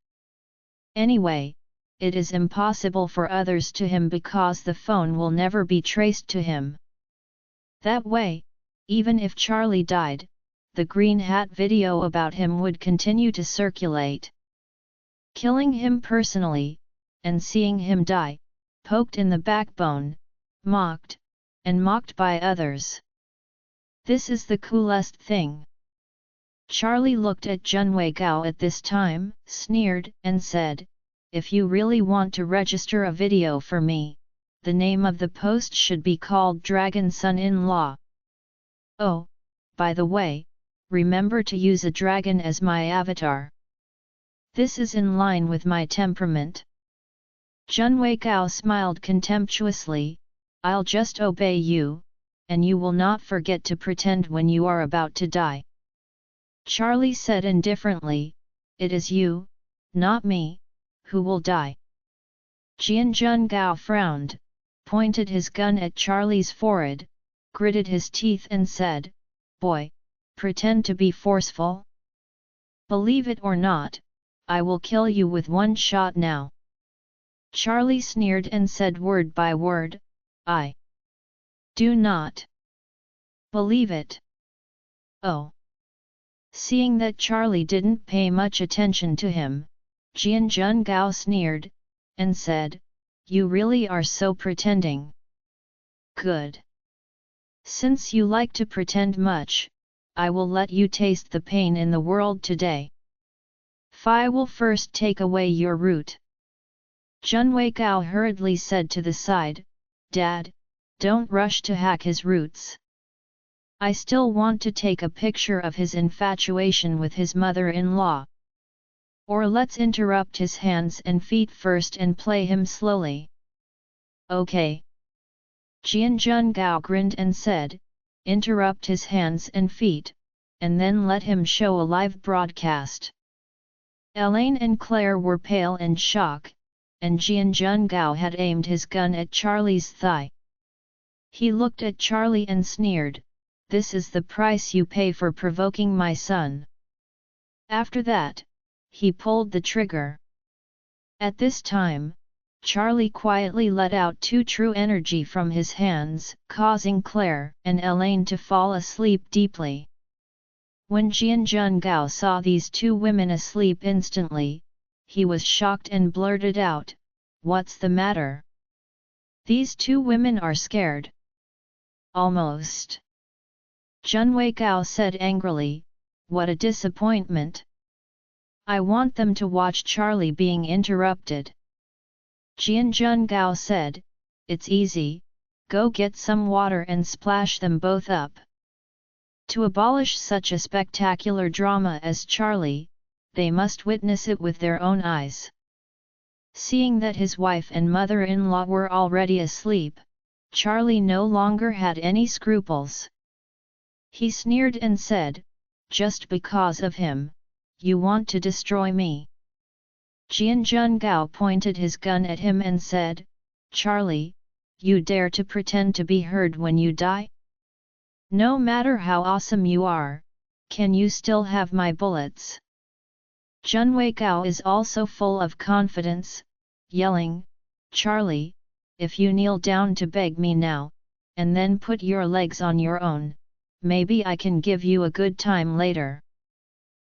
Anyway, it is impossible for others to him because the phone will never be traced to him. That way, even if Charlie died, the Green Hat video about him would continue to circulate. Killing him personally, and seeing him die, poked in the backbone, mocked, and mocked by others. This is the coolest thing. Charlie looked at Junwei Gao at this time, sneered, and said, "If you really want to register a video for me, the name of the post should be called Dragon Son-in-Law. Oh, by the way, remember to use a dragon as my avatar. This is in line with my temperament." Junwei Gao smiled contemptuously, "I'll just obey you, and you will not forget to pretend when you are about to die." Charlie said indifferently, "It is you, not me, who will die." Jianjun Gao frowned, pointed his gun at Charlie's forehead, gritted his teeth and said, "Boy, pretend to be forceful? Believe it or not, I will kill you with one shot now." Charlie sneered and said word by word, "I do not believe it." Oh. Seeing that Charlie didn't pay much attention to him, Jianjun Gao sneered, and said, "You really are so pretending. Good. Since you like to pretend much, I will let you taste the pain in the world today. I will first take away your root." Junwei Gao hurriedly said to the side, "Dad, don't rush to hack his roots. I still want to take a picture of his infatuation with his mother-in-law. Or let's interrupt his hands and feet first and play him slowly." "Okay." Jianjun Gao grinned and said, "Interrupt his hands and feet, and then let him show a live broadcast." Elaine and Claire were pale in shock, and Jianjun Gao had aimed his gun at Charlie's thigh. He looked at Charlie and sneered, "This is the price you pay for provoking my son." After that, he pulled the trigger. At this time, Charlie quietly let out 2 true energy from his hands, causing Claire and Elaine to fall asleep deeply. When Jianjun Gao saw these 2 women asleep instantly, he was shocked and blurted out, "What's the matter? These 2 women are scared." "Almost. Junwei Gao said angrily, "What a disappointment! I want them to watch Charlie being interrupted." Jianjun Gao said, "It's easy, go get some water and splash them both up." To abolish such a spectacular drama as Charlie, they must witness it with their own eyes. Seeing that his wife and mother-in-law were already asleep, Charlie no longer had any scruples. He sneered and said, "Just because of him, you want to destroy me?" Jianjun Gao pointed his gun at him and said, "Charlie, you dare to pretend to be heard when you die? No matter how awesome you are, can you still have my bullets?" Junwei Gao is also full of confidence, yelling, "Charlie, if you kneel down to beg me now, and then put your legs on your own, maybe I can give you a good time later."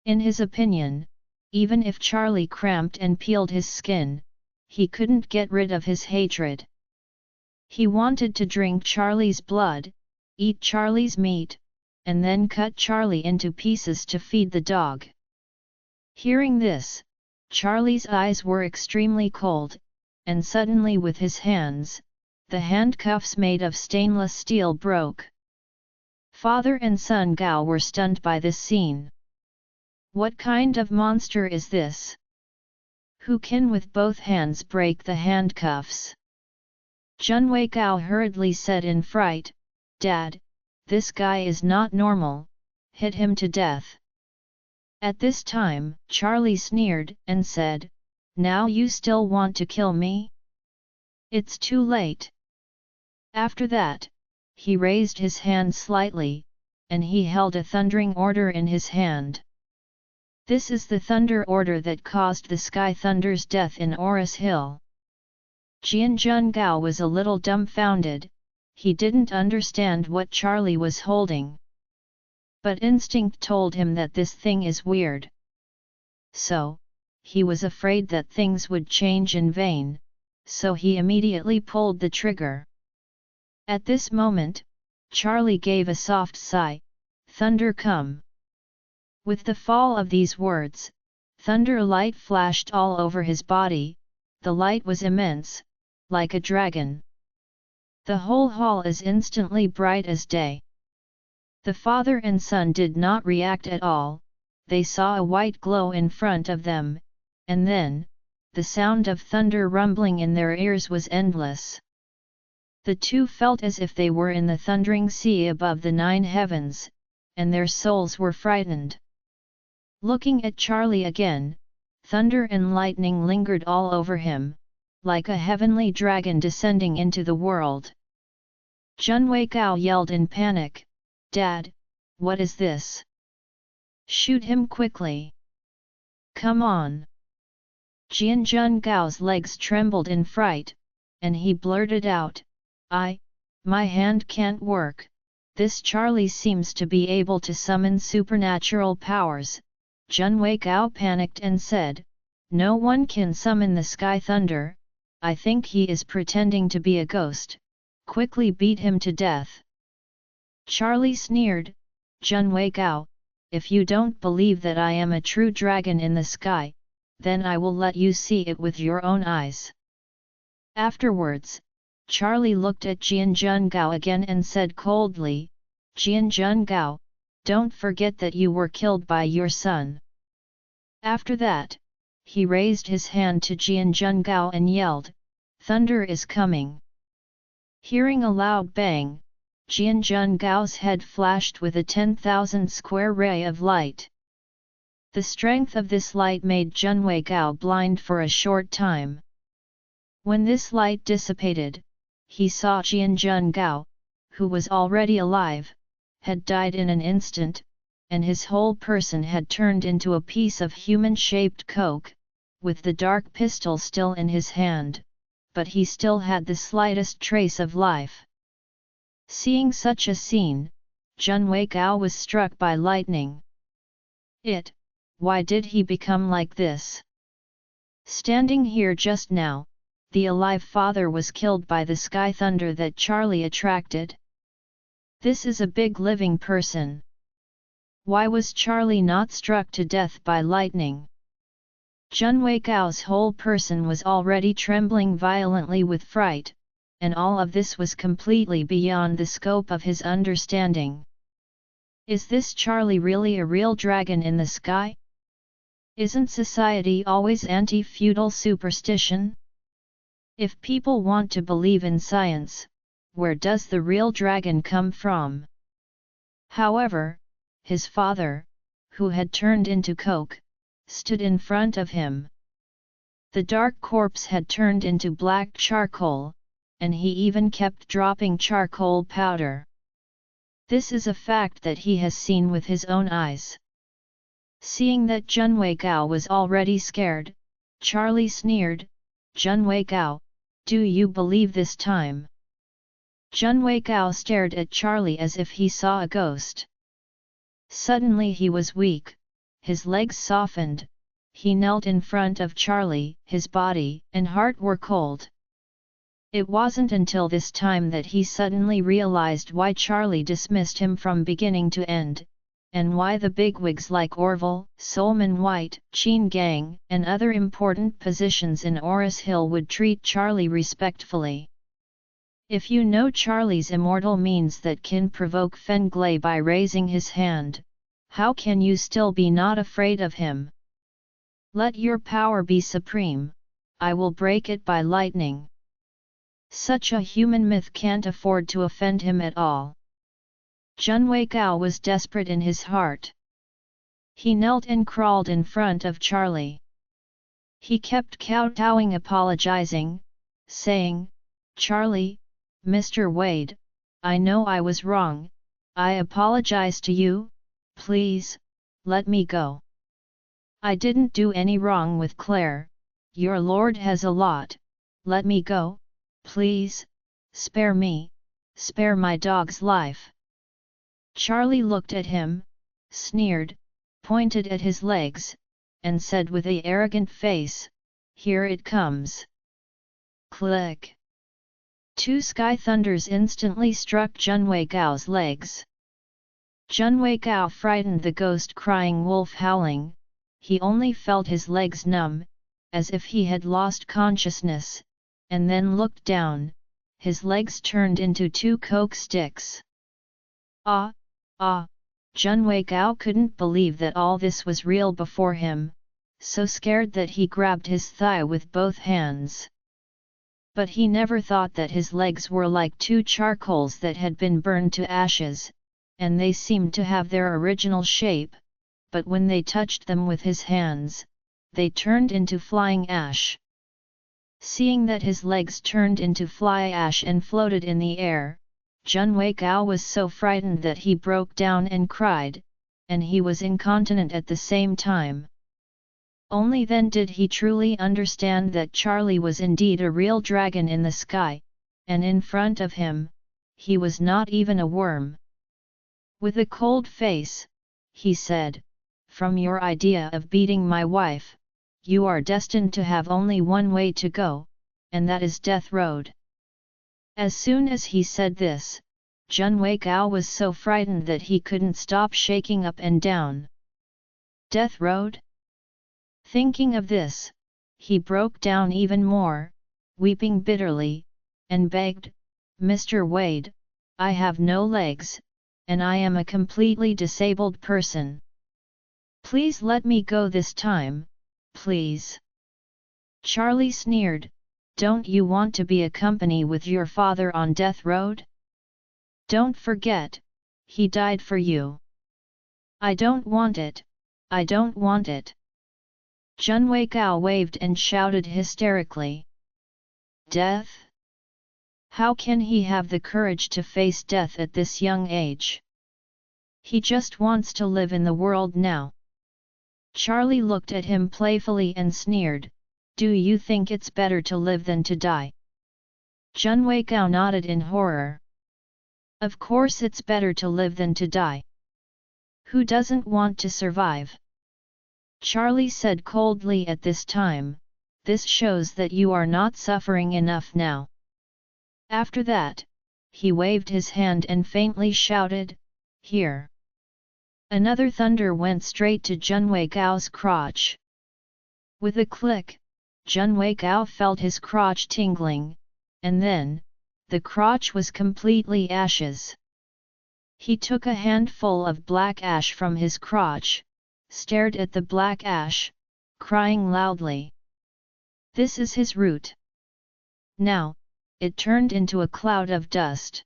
In his opinion, even if Charlie cramped and peeled his skin, he couldn't get rid of his hatred. He wanted to drink Charlie's blood, eat Charlie's meat, and then cut Charlie into pieces to feed the dog. Hearing this, Charlie's eyes were extremely cold, and suddenly with his hands, the handcuffs made of stainless steel broke. Father and son Gao were stunned by this scene. What kind of monster is this? Who can with both hands break the handcuffs? Junwei Gao hurriedly said in fright, "Dad, this guy is not normal, hit him to death." At this time, Charlie sneered and said, "Now you still want to kill me? It's too late." After that, he raised his hand slightly, and he held a thundering order in his hand. This is the thunder order that caused the Sky Thunder's death in Oris Hill. Jianjun Gao was a little dumbfounded, he didn't understand what Charlie was holding. But instinct told him that this thing is weird. So, he was afraid that things would change in vain, so he immediately pulled the trigger. At this moment, Charlie gave a soft sigh, "Thunder come." With the fall of these words, thunder light flashed all over his body, the light was immense, like a dragon. The whole hall is instantly bright as day. The father and son did not react at all, they saw a white glow in front of them, and then, the sound of thunder rumbling in their ears was endless. The two felt as if they were in the thundering sea above the 9 heavens, and their souls were frightened. Looking at Charlie again, thunder and lightning lingered all over him, like a heavenly dragon descending into the world. Junwei Gao yelled in panic, "Dad, what is this? Shoot him quickly! Come on!" Jianjun Gao's legs trembled in fright, and he blurted out, My hand can't work, this Charlie seems to be able to summon supernatural powers." Junwei Gao panicked and said, "No one can summon the Sky Thunder, I think he is pretending to be a ghost, quickly beat him to death." Charlie sneered, "Junwei Gao, if you don't believe that I am a true dragon in the sky, then I will let you see it with your own eyes." Afterwards, Charlie looked at Jianjun Gao again and said coldly, "Jianjun Gao, don't forget that you were killed by your son." After that, he raised his hand to Jianjun Gao and yelled, "Thunder is coming." Hearing a loud bang, Jianjun Gao's head flashed with a 10,000 square ray of light. The strength of this light made Junwei Gao blind for a short time. When this light dissipated, he saw Jianjun Gao, who was already alive, had died in an instant, and his whole person had turned into a piece of human-shaped coke, with the dark pistol still in his hand, but he still had the slightest trace of life. Seeing such a scene, Junwei Gao was struck by lightning. Why did he become like this? Standing here just now, the alive father was killed by the Sky Thunder that Charlie attracted. This is a big living person. Why was Charlie not struck to death by lightning? Junwei Gao's whole person was already trembling violently with fright, and all of this was completely beyond the scope of his understanding. Is this Charlie really a real dragon in the sky? Isn't society always anti-feudal superstition? If people want to believe in science, where does the real dragon come from? However, his father, who had turned into coke, stood in front of him. The dark corpse had turned into black charcoal, and he even kept dropping charcoal powder. This is a fact that he has seen with his own eyes. Seeing that Junwei Gao was already scared, Charlie sneered, "Junwei Gao, do you believe this time?" Junwei Gao stared at Charlie as if he saw a ghost. Suddenly he was weak, his legs softened, he knelt in front of Charlie, his body and heart were cold. It wasn't until this time that he suddenly realized why Charlie dismissed him from beginning to end, and why the bigwigs like Orville, Solomon White, Qin Gang, and other important positions in Oris Hill would treat Charlie respectfully. If you know Charlie's immortal means that can provoke Fenglai by raising his hand, how can you still be not afraid of him? Let your power be supreme, I will break it by lightning. Such a human myth can't afford to offend him at all. Junwei Gao was desperate in his heart. He knelt and crawled in front of Charlie. He kept kowtowing, apologizing, saying, "Charlie, Mr. Wade, I know I was wrong, I apologize to you, please, let me go. I didn't do any wrong with Claire, your lord has a lot, let me go, please, spare me, spare my dog's life." Charlie looked at him, sneered, pointed at his legs, and said with an arrogant face, "Here it comes." Click! Two sky thunders instantly struck Junwei Gao's legs. Junwei Gao frightened the ghost crying wolf howling, he only felt his legs numb, as if he had lost consciousness, and then looked down, his legs turned into two coke sticks. Ah! Ah! Junwei Gao couldn't believe that all this was real before him, so scared that he grabbed his thigh with both hands. But he never thought that his legs were like two charcoals that had been burned to ashes, and they seemed to have their original shape, but when they touched them with his hands, they turned into flying ash. Seeing that his legs turned into fly ash and floated in the air, Junwei Gao was so frightened that he broke down and cried, and he was incontinent at the same time. Only then did he truly understand that Charlie was indeed a real dragon in the sky, and in front of him, he was not even a worm. With a cold face, he said, "From your idea of beating my wife, you are destined to have only one way to go, and that is Death Road." As soon as he said this, Junwei Gao was so frightened that he couldn't stop shaking up and down. Death Road? Thinking of this, he broke down even more, weeping bitterly, and begged, "Mr. Wade, I have no legs, and I am a completely disabled person. Please let me go this time, please." Charlie sneered, "Don't you want to be a company with your father on Death Road? Don't forget, he died for you." "I don't want it, I don't want it." Junwei Gao waved and shouted hysterically. Death? How can he have the courage to face death at this young age? He just wants to live in the world now. Charlie looked at him playfully and sneered, "Do you think it's better to live than to die?" Junwei Gao nodded in horror. Of course it's better to live than to die. Who doesn't want to survive? Charlie said coldly at this time, "This shows that you are not suffering enough now." After that, he waved his hand and faintly shouted, "Here!" Another thunder went straight to Junwei Gao's crotch. With a click, Junwei Gao felt his crotch tingling, and then, the crotch was completely ashes. He took a handful of black ash from his crotch, stared at the black ash, crying loudly. This is his root. Now, it turned into a cloud of dust.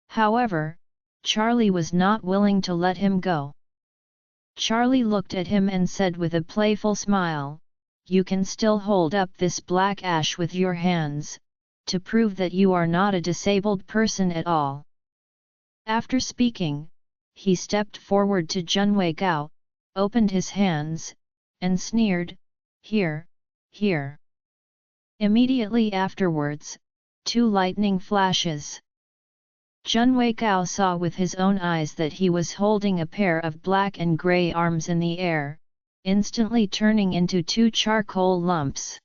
However, Charlie was not willing to let him go. Charlie looked at him and said with a playful smile, "You can still hold up this black ash with your hands, to prove that you are not a disabled person at all." After speaking, he stepped forward to Junwei Gao, opened his hands, and sneered, "Here, here." Immediately afterwards, 2 lightning flashes. Junwei Gao saw with his own eyes that he was holding a pair of black and grey arms in the air, instantly turning into 2 charcoal lumps.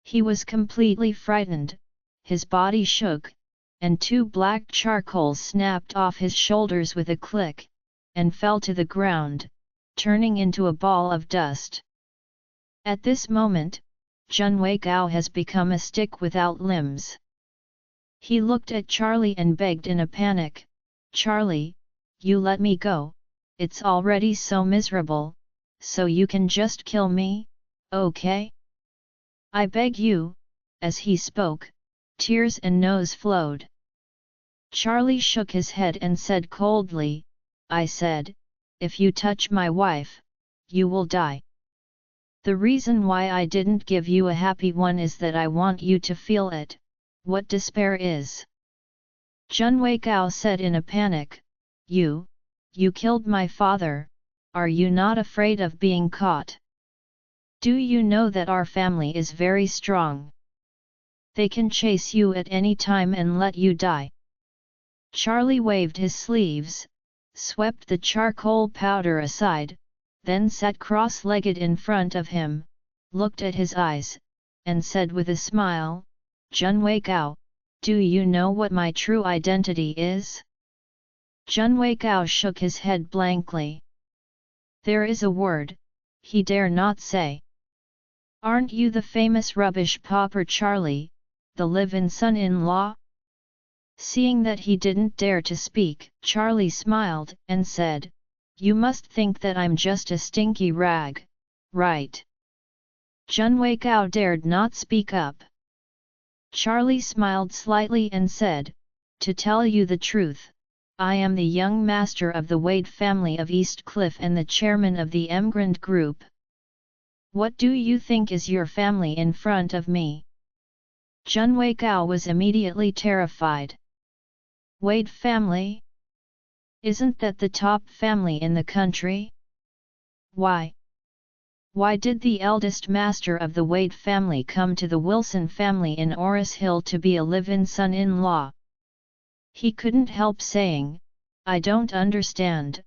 He was completely frightened, his body shook, and 2 black charcoals snapped off his shoulders with a click, and fell to the ground, turning into a ball of dust. At this moment, Junwei Gao has become a stick without limbs. He looked at Charlie and begged in a panic, "Charlie, you let me go, it's already so miserable, so you can just kill me, okay? I beg you." As he spoke, tears and nose flowed. Charlie shook his head and said coldly, "I said, if you touch my wife, you will die. The reason why I didn't give you a happy one is that I want you to feel it, what despair is." Junwei Gao said in a panic, You killed my father, are you not afraid of being caught? Do you know that our family is very strong? They can chase you at any time and let you die." Charlie waved his sleeves, swept the charcoal powder aside, then sat cross-legged in front of him, looked at his eyes, and said with a smile, "Junwei Gao, do you know what my true identity is?" Junwei Gao shook his head blankly. There is a word he dare not say. "Aren't you the famous rubbish pauper Charlie, the live-in son-in-law?" Seeing that he didn't dare to speak, Charlie smiled and said, "You must think that I'm just a stinky rag, right?" Junwei Gao dared not speak up. Charlie smiled slightly and said, "To tell you the truth, I am the young master of the Wade family of East Cliff and the chairman of the Emgrand Group. What do you think is your family in front of me?" Junwei Gao was immediately terrified. Wade family? Isn't that the top family in the country? Why? Why did the eldest master of the Wade family come to the Wilson family in Oris Hill to be a live-in son-in-law? He couldn't help saying, I don't understand,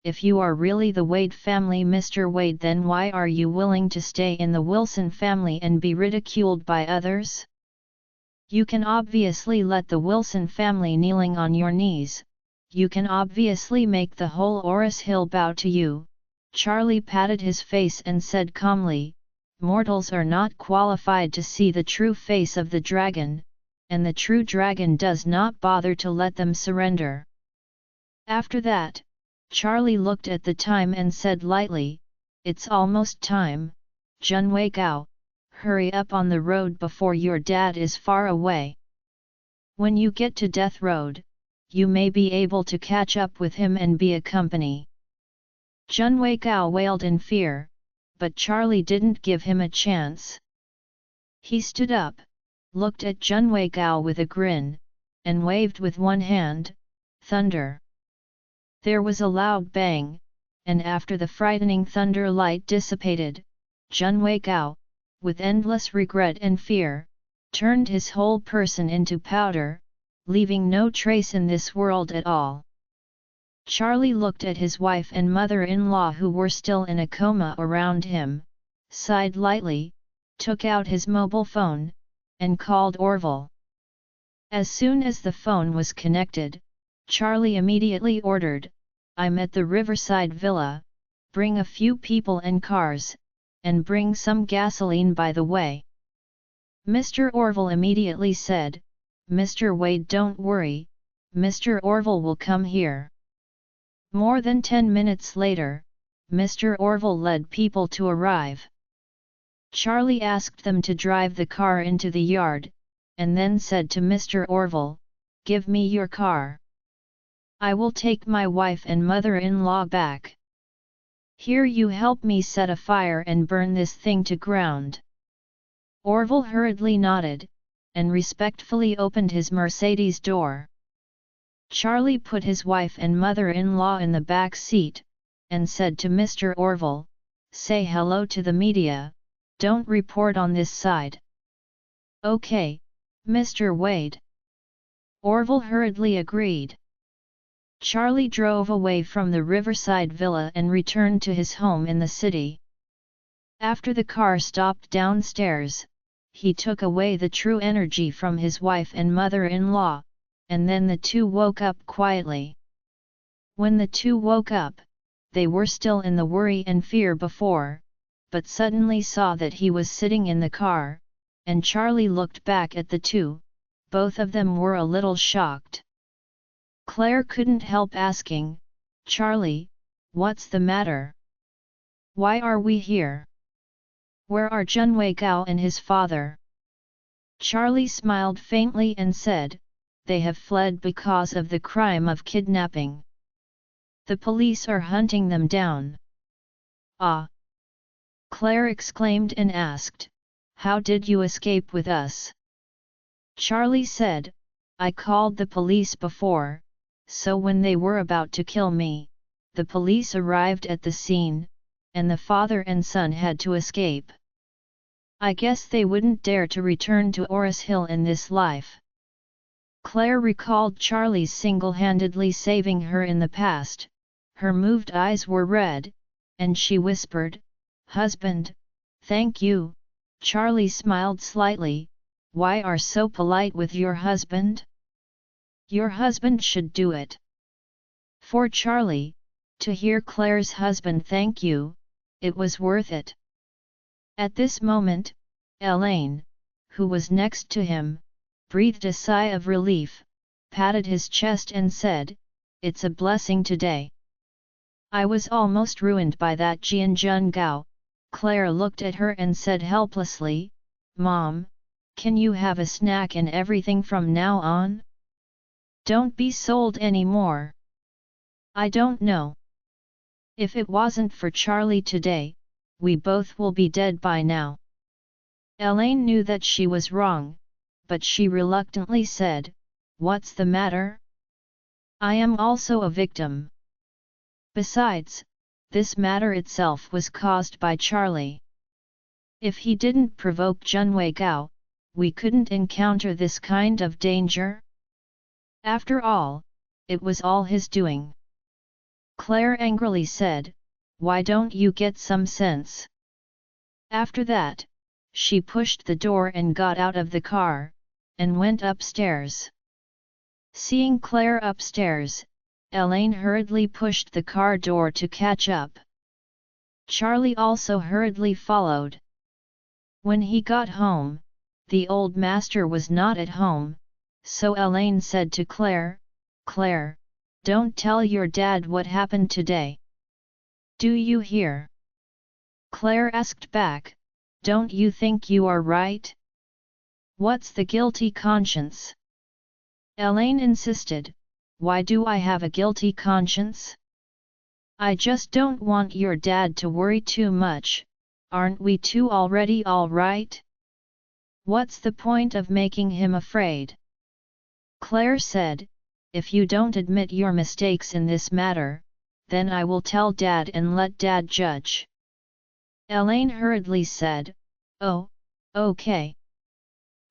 if you are really the Wade family Mr. Wade, then why are you willing to stay in the Wilson family and be ridiculed by others? You can obviously let the Wilson family kneeling on your knees, you can obviously make the whole Oris Hill bow to you." Charlie patted his face and said calmly, "Mortals are not qualified to see the true face of the dragon, and the true dragon does not bother to let them surrender." After that, Charlie looked at the time and said lightly, "It's almost time, Junwei Gao, hurry up on the road before your dad is far away. When you get to Death Road, you may be able to catch up with him and be a company." Junwei Gao wailed in fear, but Charlie didn't give him a chance. He stood up, looked at Junwei Gao with a grin, and waved with one hand, "Thunder." There was a loud bang, and after the frightening thunder light dissipated, Junwei Gao, with endless regret and fear, turned his whole person into powder, leaving no trace in this world at all. Charlie looked at his wife and mother-in-law who were still in a coma around him, sighed lightly, took out his mobile phone, and called Orville. As soon as the phone was connected, Charlie immediately ordered, "I'm at the Riverside Villa, bring a few people and cars, and bring some gasoline by the way." Mr. Orville immediately said, "Mr. Wade, don't worry, Mr. Orville will come here." More than 10 minutes later, Mr. Orville led people to arrive. Charlie asked them to drive the car into the yard, and then said to Mr. Orville, "Give me your car. I will take my wife and mother-in-law back. Here, you help me set a fire and burn this thing to ground." Orville hurriedly nodded, and respectfully opened his Mercedes door. Charlie put his wife and mother-in-law in the back seat, and said to Mr. Orville, "Say hello to the media, don't report on this side." "Okay, Mr. Wade." Orville hurriedly agreed. Charlie drove away from the Riverside Villa and returned to his home in the city. After the car stopped downstairs, he took away the true energy from his wife and mother-in-law, and then the two woke up quietly. When the two woke up, they were still in the worry and fear before, but suddenly saw that he was sitting in the car, and Charlie looked back at the two. Both of them were a little shocked. Claire couldn't help asking, "Charlie, what's the matter? Why are we here? Where are Junwei Gao and his father?" Charlie smiled faintly and said, "They have fled because of the crime of kidnapping. The police are hunting them down." "Ah!" Claire exclaimed and asked, "How did you escape with us?" Charlie said, "I called the police before, so when they were about to kill me, the police arrived at the scene, and the father and son had to escape. I guess they wouldn't dare to return to Oris Hill in this life." Claire recalled Charlie's single-handedly saving her in the past. Her moved eyes were red, and she whispered, "Husband, thank you." Charlie smiled slightly, "Why are so polite with your husband? Your husband should do it." For Charlie, to hear Claire's husband thank you, it was worth it. At this moment, Elaine, who was next to him, breathed a sigh of relief, patted his chest and said, "It's a blessing today. I was almost ruined by that Jianjun Gao." Claire looked at her and said helplessly, "Mom, can you have a snack and everything from now on? Don't be sold anymore." "I don't know. If it wasn't for Charlie today, we both will be dead by now." Elaine knew that she was wrong, but she reluctantly said, "What's the matter? I am also a victim. Besides, this matter itself was caused by Charlie. If he didn't provoke Junwei Gao, we couldn't encounter this kind of danger. After all, it was all his doing." Claire angrily said, "Why don't you get some sense?" After that, she pushed the door and got out of the car, and went upstairs. Seeing Claire upstairs, Elaine hurriedly pushed the car door to catch up. Charlie also hurriedly followed. When he got home, the old master was not at home, so Elaine said to Claire, "Claire, don't tell your dad what happened today. Do you hear?" Claire asked back, "Don't you think you are right? What's the guilty conscience?" Elaine insisted, "Why do I have a guilty conscience? I just don't want your dad to worry too much. Aren't we two already all right? What's the point of making him afraid?" Claire said, "If you don't admit your mistakes in this matter, then I will tell Dad and let Dad judge." Elaine hurriedly said, "Oh, okay.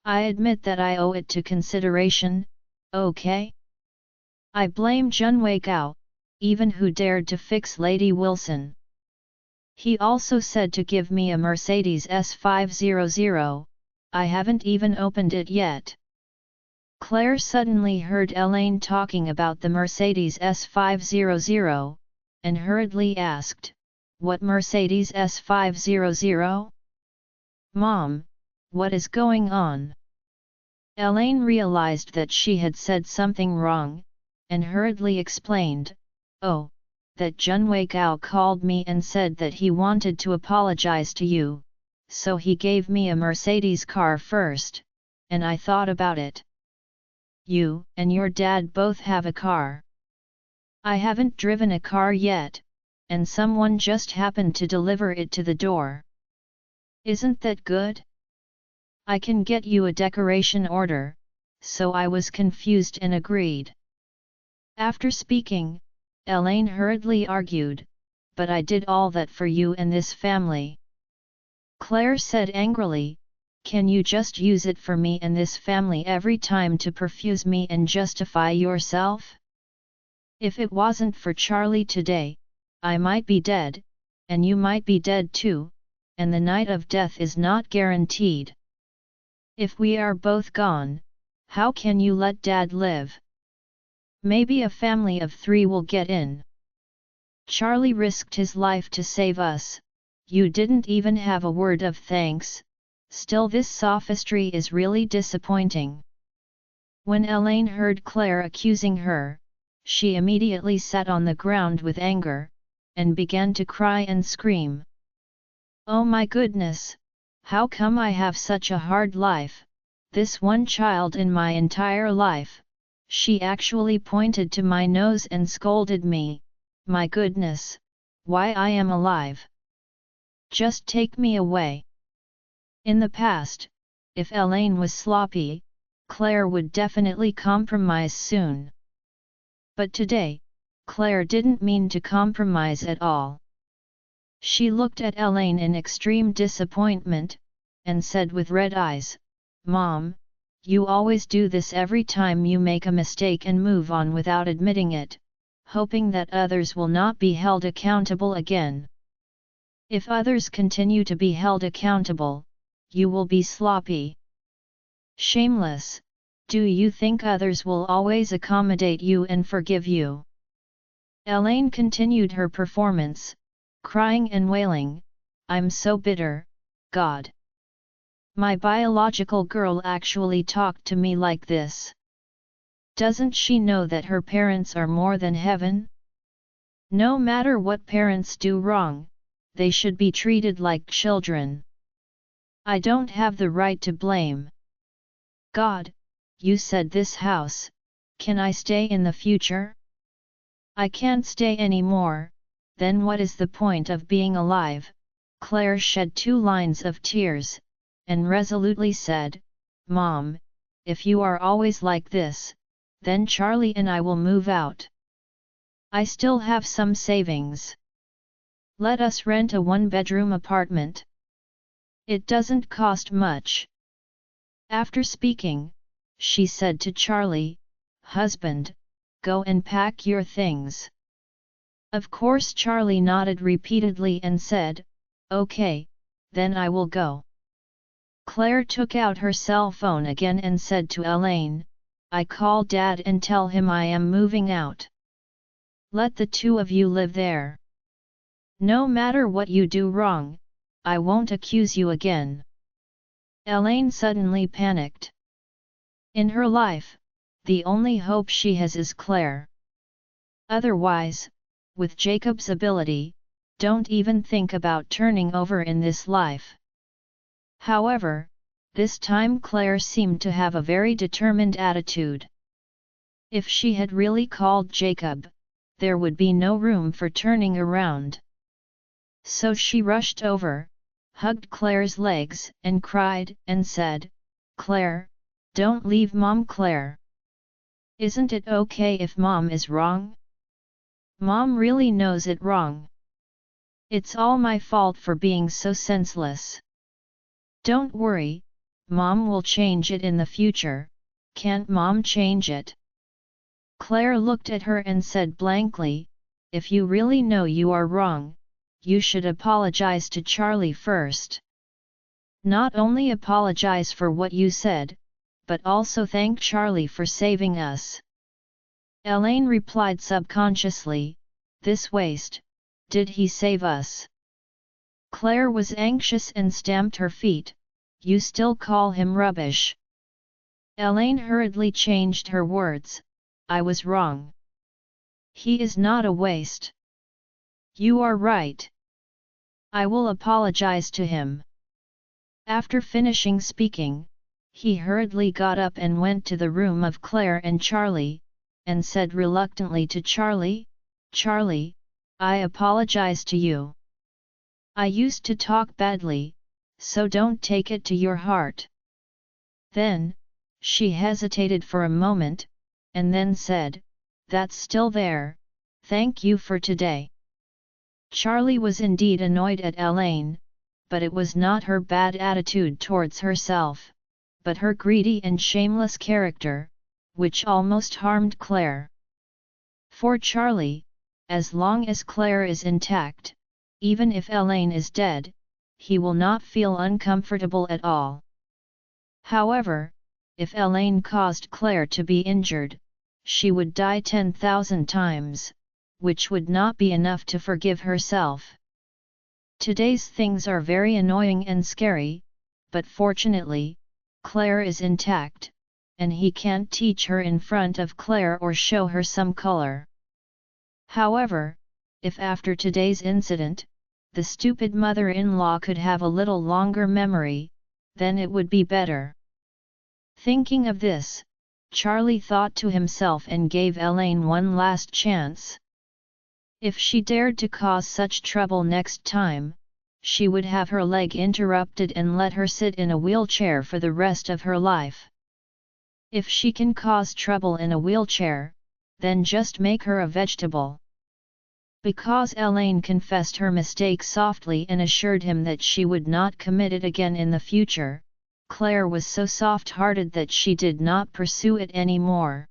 I admit that I owe it to consideration, okay? I blame Junwei Gao, even who dared to fix Lady Wilson. He also said to give me a Mercedes S500, I haven't even opened it yet. Claire suddenly heard Elaine talking about the Mercedes S500, and hurriedly asked, "What Mercedes S500? Mom, what is going on?" Elaine realized that she had said something wrong, and hurriedly explained, "Oh, that Junwei Gao called me and said that he wanted to apologize to you, so he gave me a Mercedes car first, and I thought about it. You and your dad both have a car. I haven't driven a car yet, and someone just happened to deliver it to the door. Isn't that good? I can get you a decoration order," so I was confused and agreed. After speaking, Elaine hurriedly argued, "But I did all that for you and this family." Claire said angrily, "Can you just use it for me and this family every time to perfuse me and justify yourself? If it wasn't for Charlie today, I might be dead, and you might be dead too, and the night of death is not guaranteed. If we are both gone, how can you let Dad live? Maybe a family of 3 will get in. Charlie risked his life to save us, you didn't even have a word of thanks, still this sophistry is really disappointing." When Elaine heard Claire accusing her, she immediately sat on the ground with anger, and began to cry and scream. "Oh my goodness! How come I have such a hard life, this one child in my entire life?" She actually pointed to my nose and scolded me, "My goodness, why I am alive? Just take me away." In the past, if Elaine was sloppy, Claire would definitely compromise soon. But today, Claire didn't mean to compromise at all. She looked at Elaine in extreme disappointment, and said with red eyes, "Mom, you always do this every time you make a mistake and move on without admitting it, hoping that others will not be held accountable again. If others continue to be held accountable, you will be sloppy. Shameless, do you think others will always accommodate you and forgive you?" Elaine continued her performance, crying and wailing, "I'm so bitter, God. My biological girl actually talked to me like this. Doesn't she know that her parents are more than heaven? No matter what parents do wrong, they should be treated like children. I don't have the right to blame. God, you said this house, can I stay in the future? I can't stay anymore, then what is the point of being alive?" Claire shed 2 lines of tears, and resolutely said, "Mom, if you are always like this, then Charlie and I will move out. I still have some savings. Let us rent a 1-bedroom apartment. It doesn't cost much." After speaking, she said to Charlie, "Husband, go and pack your things." Of course Charlie nodded repeatedly and said, "Okay, then I will go." Claire took out her cell phone again and said to Elaine, "I call Dad and tell him I am moving out. Let the 2 of you live there. No matter what you do wrong, I won't accuse you again." Elaine suddenly panicked. In her life, the only hope she has is Claire. Otherwise, with Jacob's ability, don't even think about turning over in this life. However, this time Claire seemed to have a very determined attitude. If she had really called Jacob, there would be no room for turning around. So she rushed over, hugged Claire's legs and cried and said, "Claire, don't leave Mom, Claire. Isn't it okay if Mom is wrong? Mom really knows it wrong. It's all my fault for being so senseless. Don't worry, Mom will change it in the future, can't Mom change it?" Claire looked at her and said blankly, "If you really know you are wrong, you should apologize to Charlie first. Not only apologize for what you said, but also thank Charlie for saving us." Elaine replied subconsciously, "This waste, did he save us?" Claire was anxious and stamped her feet. "You still call him rubbish." Elaine hurriedly changed her words, "I was wrong. He is not a waste." "You are right. I will apologize to him." After finishing speaking, he hurriedly got up and went to the room of Claire and Charlie, and said reluctantly to Charlie, "Charlie, I apologize to you. I used to talk badly, so don't take it to your heart." Then, she hesitated for a moment, and then said, "That's still there, thank you for today." Charlie was indeed annoyed at Elaine, but it was not her bad attitude towards herself, but her greedy and shameless character, which almost harmed Claire. For Charlie, as long as Claire is intact, even if Elaine is dead, he will not feel uncomfortable at all. However, if Elaine caused Claire to be injured, she would die 10,000 times, which would not be enough to forgive herself. Today's things are very annoying and scary, but fortunately, Claire is intact, and he can't teach her in front of Claire or show her some color. However, if after today's incident, the stupid mother-in-law could have a little longer memory, then it would be better. Thinking of this, Charlie thought to himself and gave Elaine one last chance. If she dared to cause such trouble next time, she would have her leg interrupted and let her sit in a wheelchair for the rest of her life. If she can cause trouble in a wheelchair, then just make her a vegetable. Because Elaine confessed her mistake softly and assured him that she would not commit it again in the future, Claire was so soft-hearted that she did not pursue it anymore.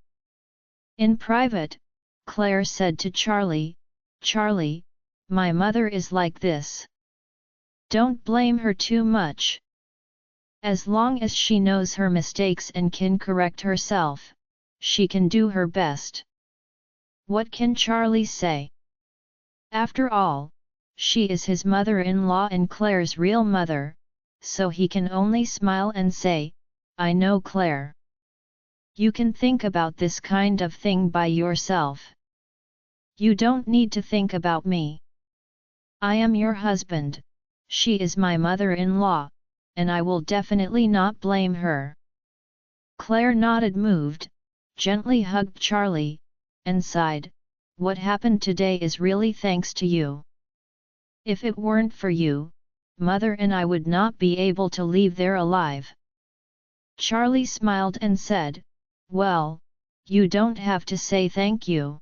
In private, Claire said to Charlie, "Charlie, my mother is like this. Don't blame her too much. As long as she knows her mistakes and can correct herself, she can do her best." What can Charlie say? After all, she is his mother-in-law and Claire's real mother, so he can only smile and say, "I know, Claire. You can think about this kind of thing by yourself. You don't need to think about me. I am your husband, she is my mother-in-law, and I will definitely not blame her." Claire nodded moved, gently hugged Charlie, and sighed, "What happened today is really thanks to you. If it weren't for you, Mother and I would not be able to leave there alive." Charlie smiled and said, "Well, you don't have to say thank you."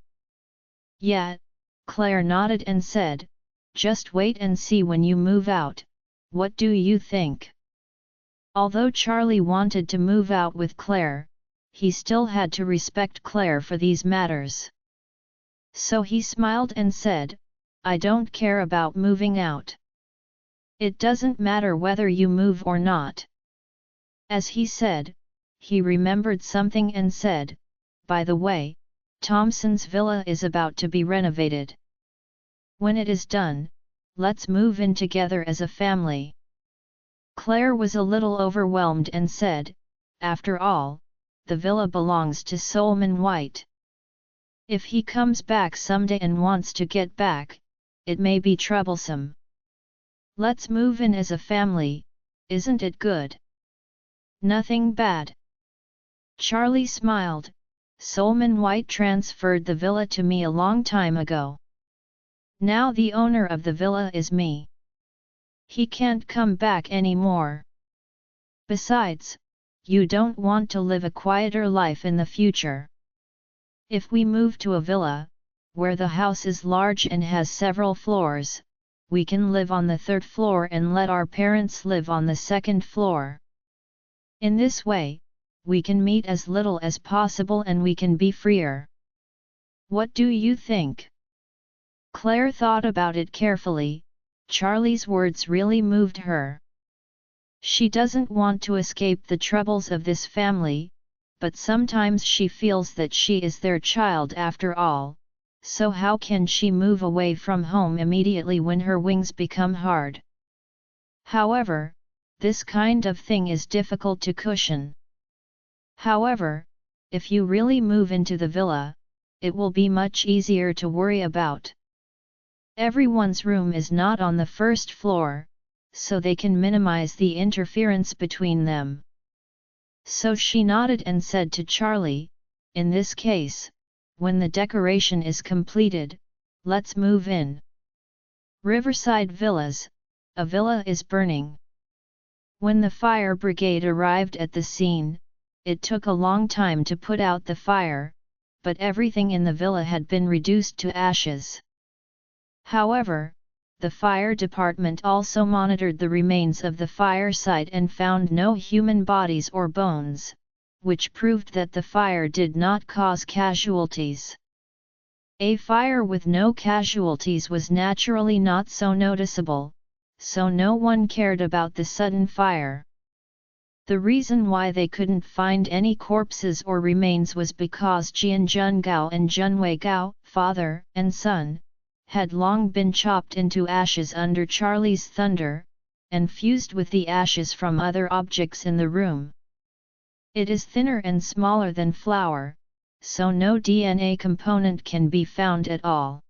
"Yet," Claire nodded and said, "just wait and see when you move out, what do you think?" Although Charlie wanted to move out with Claire, he still had to respect Claire for these matters. So he smiled and said, "I don't care about moving out. It doesn't matter whether you move or not." As he said, he remembered something and said, "By the way, Thompson's villa is about to be renovated. When it is done, let's move in together as a family." Claire was a little overwhelmed and said, "After all, the villa belongs to Solomon White. If he comes back someday and wants to get back, it may be troublesome. Let's move in as a family, isn't it good?" "Nothing bad." Charlie smiled, "Solomon White transferred the villa to me a long time ago. Now the owner of the villa is me. He can't come back anymore. Besides, you don't want to live a quieter life in the future. If we move to a villa, where the house is large and has several floors, we can live on the third floor and let our parents live on the second floor. In this way, we can meet as little as possible and we can be freer. What do you think?" Claire thought about it carefully. Charlie's words really moved her. She doesn't want to escape the troubles of this family, but sometimes she feels that she is their child after all, so how can she move away from home immediately when her wings become hard? However, this kind of thing is difficult to cushion. However, if you really move into the villa, it will be much easier to worry about. Everyone's room is not on the first floor, so they can minimize the interference between them. So she nodded and said to Charlie, in this case, when the decoration is completed, let's move in. Riverside Villas, a villa is burning. When the fire brigade arrived at the scene, it took a long time to put out the fire, but everything in the villa had been reduced to ashes. However, the fire department also monitored the remains of the fire site and found no human bodies or bones, which proved that the fire did not cause casualties. A fire with no casualties was naturally not so noticeable, so no one cared about the sudden fire. The reason why they couldn't find any corpses or remains was because Jianjun Gao and Junwei Gao, father and son, had long been chopped into ashes under Charlie's thunder, and fused with the ashes from other objects in the room. It is thinner and smaller than flour, so no DNA component can be found at all.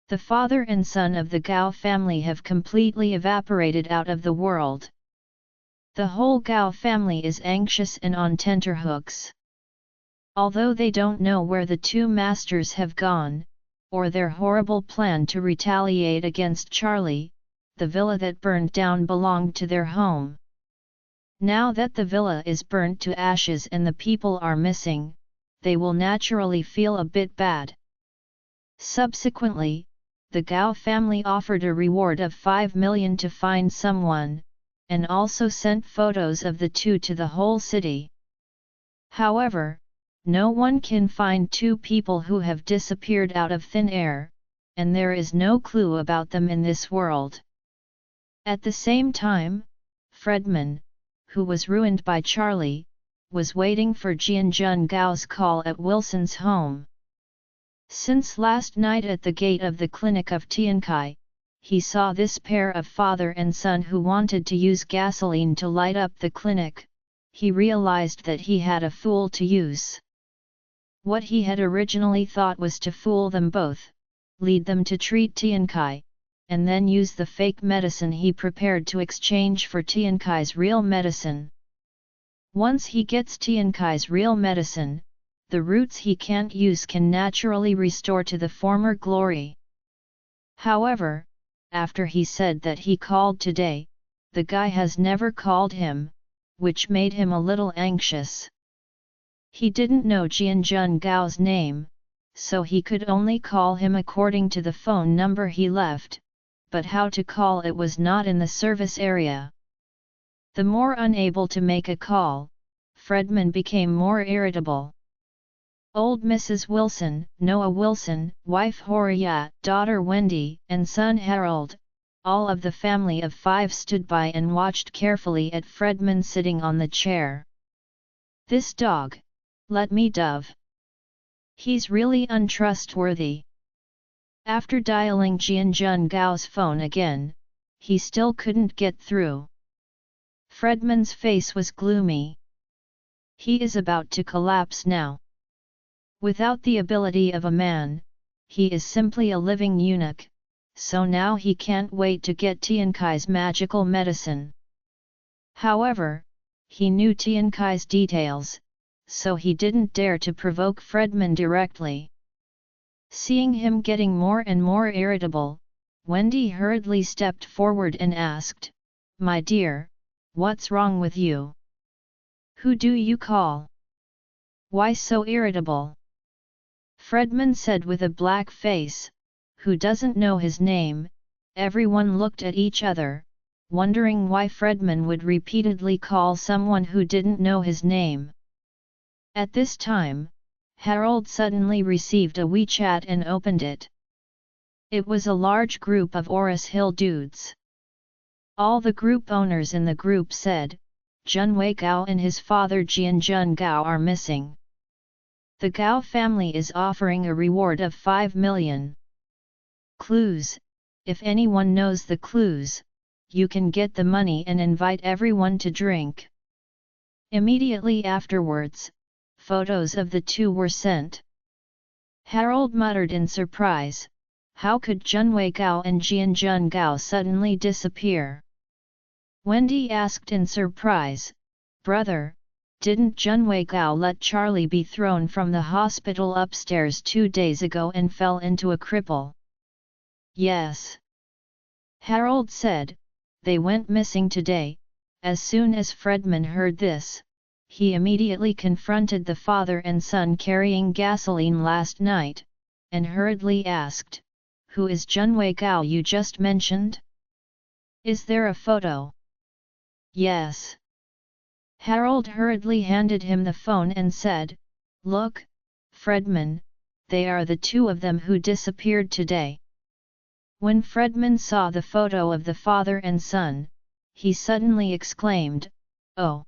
The father and son of the Gao family have completely evaporated out of the world. The whole Gao family is anxious and on tenterhooks. Although they don't know where the two masters have gone, or their horrible plan to retaliate against Charlie, the villa that burned down belonged to their home. Now that the villa is burnt to ashes and the people are missing, they will naturally feel a bit bad. Subsequently, the Gao family offered a reward of 5 million to find someone, and also sent photos of the two to the whole city. However, no one can find two people who have disappeared out of thin air, and there is no clue about them in this world. At the same time, Fredman, who was ruined by Charlie, was waiting for Jianjun Gao's call at Wilson's home. Since last night at the gate of the clinic of Tiankai, he saw this pair of father and son who wanted to use gasoline to light up the clinic. He realized that he had a fool to use. What he had originally thought was to fool them both, lead them to treat Tiankai, and then use the fake medicine he prepared to exchange for Tiankai's real medicine. Once he gets Tiankai's real medicine, the roots he can't use can naturally restore to the former glory. However, after he said that he called today, the guy has never called him, which made him a little anxious. He didn't know Jianjun Gao's name, so he could only call him according to the phone number he left, but how to call it was not in the service area. The more unable to make a call, Fredman became more irritable. Old Mrs. Wilson, Noah Wilson, wife Horia, daughter Wendy, and son Harold, all of the family of 5 stood by and watched carefully at Fredman sitting on the chair. This dog, let me dove. He's really untrustworthy. After dialing Jianjun Gao's phone again, he still couldn't get through. Fredman's face was gloomy. He is about to collapse now. Without the ability of a man, he is simply a living eunuch, so now he can't wait to get Tiankai's magical medicine. However, he knew Tiankai's details, so he didn't dare to provoke Fredman directly. Seeing him getting more and more irritable, Wendy hurriedly stepped forward and asked, "My dear, what's wrong with you? Who do you call? Why so irritable?" Fredman said with a black face, "Who doesn't know his name?" Everyone looked at each other, wondering why Fredman would repeatedly call someone who didn't know his name. At this time, Harold suddenly received a WeChat and opened it. It was a large group of Oris Hill dudes. All the group owners in the group said, Junwei Gao and his father Jianjun Gao are missing. The Gao family is offering a reward of 5 million. Clues: if anyone knows the clues, you can get the money and invite everyone to drink. Immediately afterwards, photos of the two were sent. Harold muttered in surprise, how could Junwei Gao and Jianjun Gao suddenly disappear? Wendy asked in surprise, brother, didn't Junwei Gao let Charlie be thrown from the hospital upstairs 2 days ago and fell into a cripple? Yes. Harold said, they went missing today. As soon as Fredman heard this, he immediately confronted the father and son carrying gasoline last night, and hurriedly asked, who is Junwei Gao you just mentioned? Is there a photo? Yes. Harold hurriedly handed him the phone and said, look, Fredman, they are the two of them who disappeared today. When Fredman saw the photo of the father and son, he suddenly exclaimed, oh!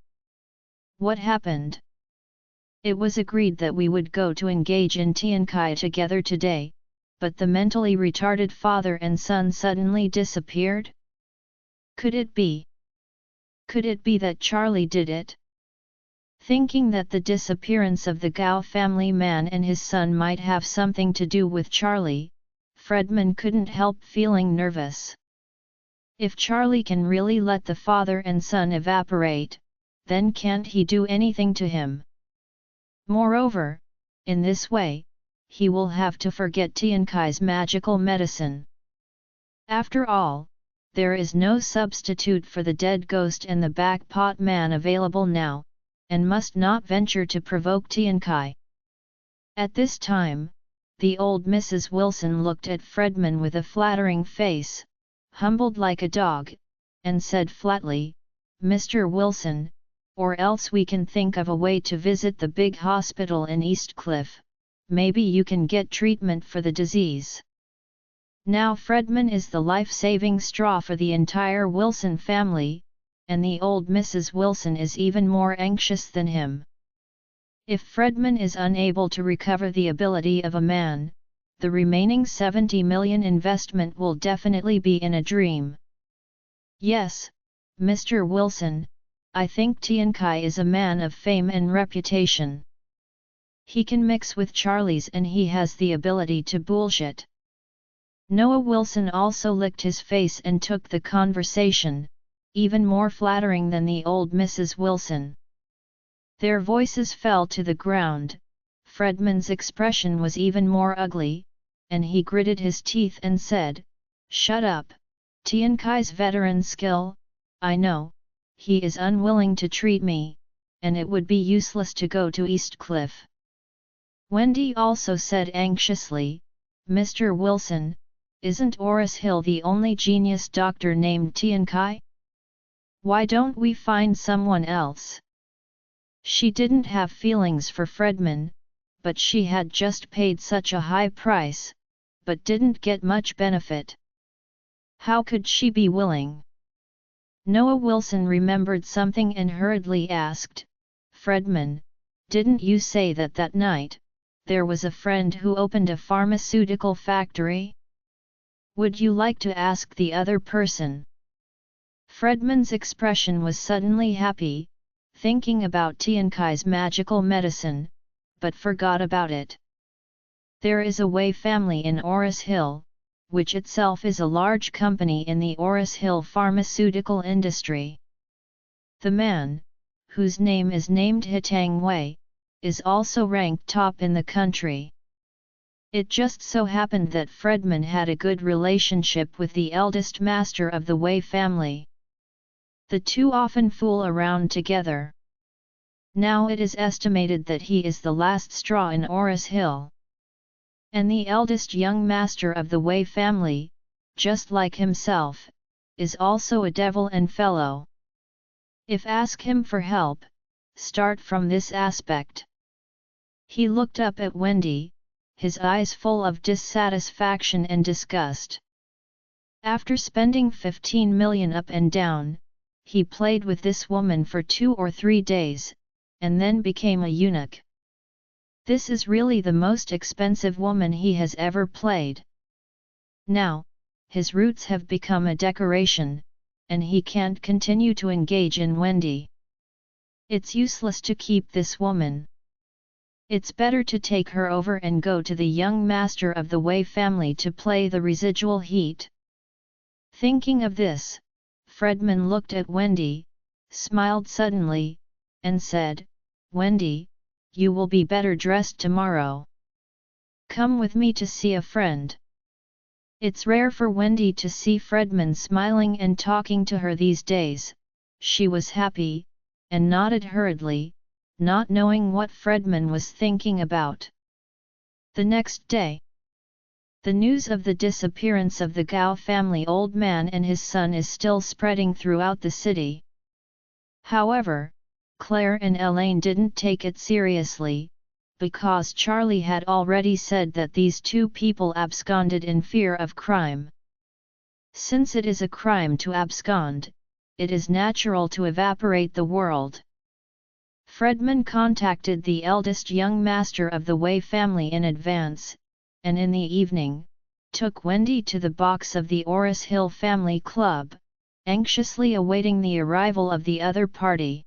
What happened? It was agreed that we would go to engage in Tiankai together today, but the mentally retarded father and son suddenly disappeared? Could it be? Could it be that Charlie did it? Thinking that the disappearance of the Gao family man and his son might have something to do with Charlie, Fredman couldn't help feeling nervous. If Charlie can really let the father and son evaporate, then can't he do anything to him? Moreover, in this way, he will have to forget Tiankai's magical medicine. After all, there is no substitute for the dead ghost and the backpot man available now, and must not venture to provoke Tiankai. At this time, the old Mrs. Wilson looked at Fredman with a flattering face, humbled like a dog, and said flatly, Mr. Wilson, or else we can think of a way to visit the big hospital in Eastcliff, maybe you can get treatment for the disease. Now Fredman is the life-saving straw for the entire Wilson family, and the old Mrs. Wilson is even more anxious than him. If Fredman is unable to recover the ability of a man, the remaining 70 million investment will definitely be in a dream. Yes, Mr. Wilson, I think Tiankai is a man of fame and reputation. He can mix with Charlie's and he has the ability to bullshit. Noah Wilson also licked his face and took the conversation, even more flattering than the old Mrs. Wilson. Their voices fell to the ground. Fredman's expression was even more ugly, and he gritted his teeth and said, shut up, Tiankai's veteran skill, I know, he is unwilling to treat me, and it would be useless to go to Eastcliff. Wendy also said anxiously, Mr. Wilson, isn't Oris Hill the only genius doctor named Tiankai? Why don't we find someone else? She didn't have feelings for Fredman, but she had just paid such a high price, but didn't get much benefit. How could she be willing? Noah Wilson remembered something and hurriedly asked, Fredman, didn't you say that night, there was a friend who opened a pharmaceutical factory? Would you like to ask the other person? Fredman's expression was suddenly happy, thinking about Tiankai's magical medicine, but forgot about it. There is a Wei family in Oris Hill, which itself is a large company in the Oris Hill pharmaceutical industry. The man, whose name is named Hitang Wei, is also ranked top in the country. It just so happened that Fredman had a good relationship with the eldest master of the Wei family. The two often fool around together. Now it is estimated that he is the last straw in Oris Hill. And the eldest young master of the Wei family, just like himself, is also a devil and fellow. If ask him for help, start from this aspect. He looked up at Wendy, his eyes full of dissatisfaction and disgust. After spending 15 million up and down, he played with this woman for 2 or 3 days, and then became a eunuch. This is really the most expensive woman he has ever played. Now, his roots have become a decoration, and he can't continue to engage in Wendy. It's useless to keep this woman. It's better to take her over and go to the young master of the Wei family to play the residual heat. Thinking of this, Fredman looked at Wendy, smiled suddenly, and said, "Wendy, you will be better dressed tomorrow. Come with me to see a friend." It's rare for Wendy to see Fredman smiling and talking to her these days. She was happy, and nodded hurriedly, not knowing what Fredman was thinking about. The next day, the news of the disappearance of the Gao family old man and his son is still spreading throughout the city. However, Claire and Elaine didn't take it seriously, because Charlie had already said that these two people absconded in fear of crime. Since it is a crime to abscond, it is natural to evaporate the world. Fredman contacted the eldest young master of the Wei family in advance, and in the evening, took Wendy to the box of the Oris Hill Family Club, anxiously awaiting the arrival of the other party.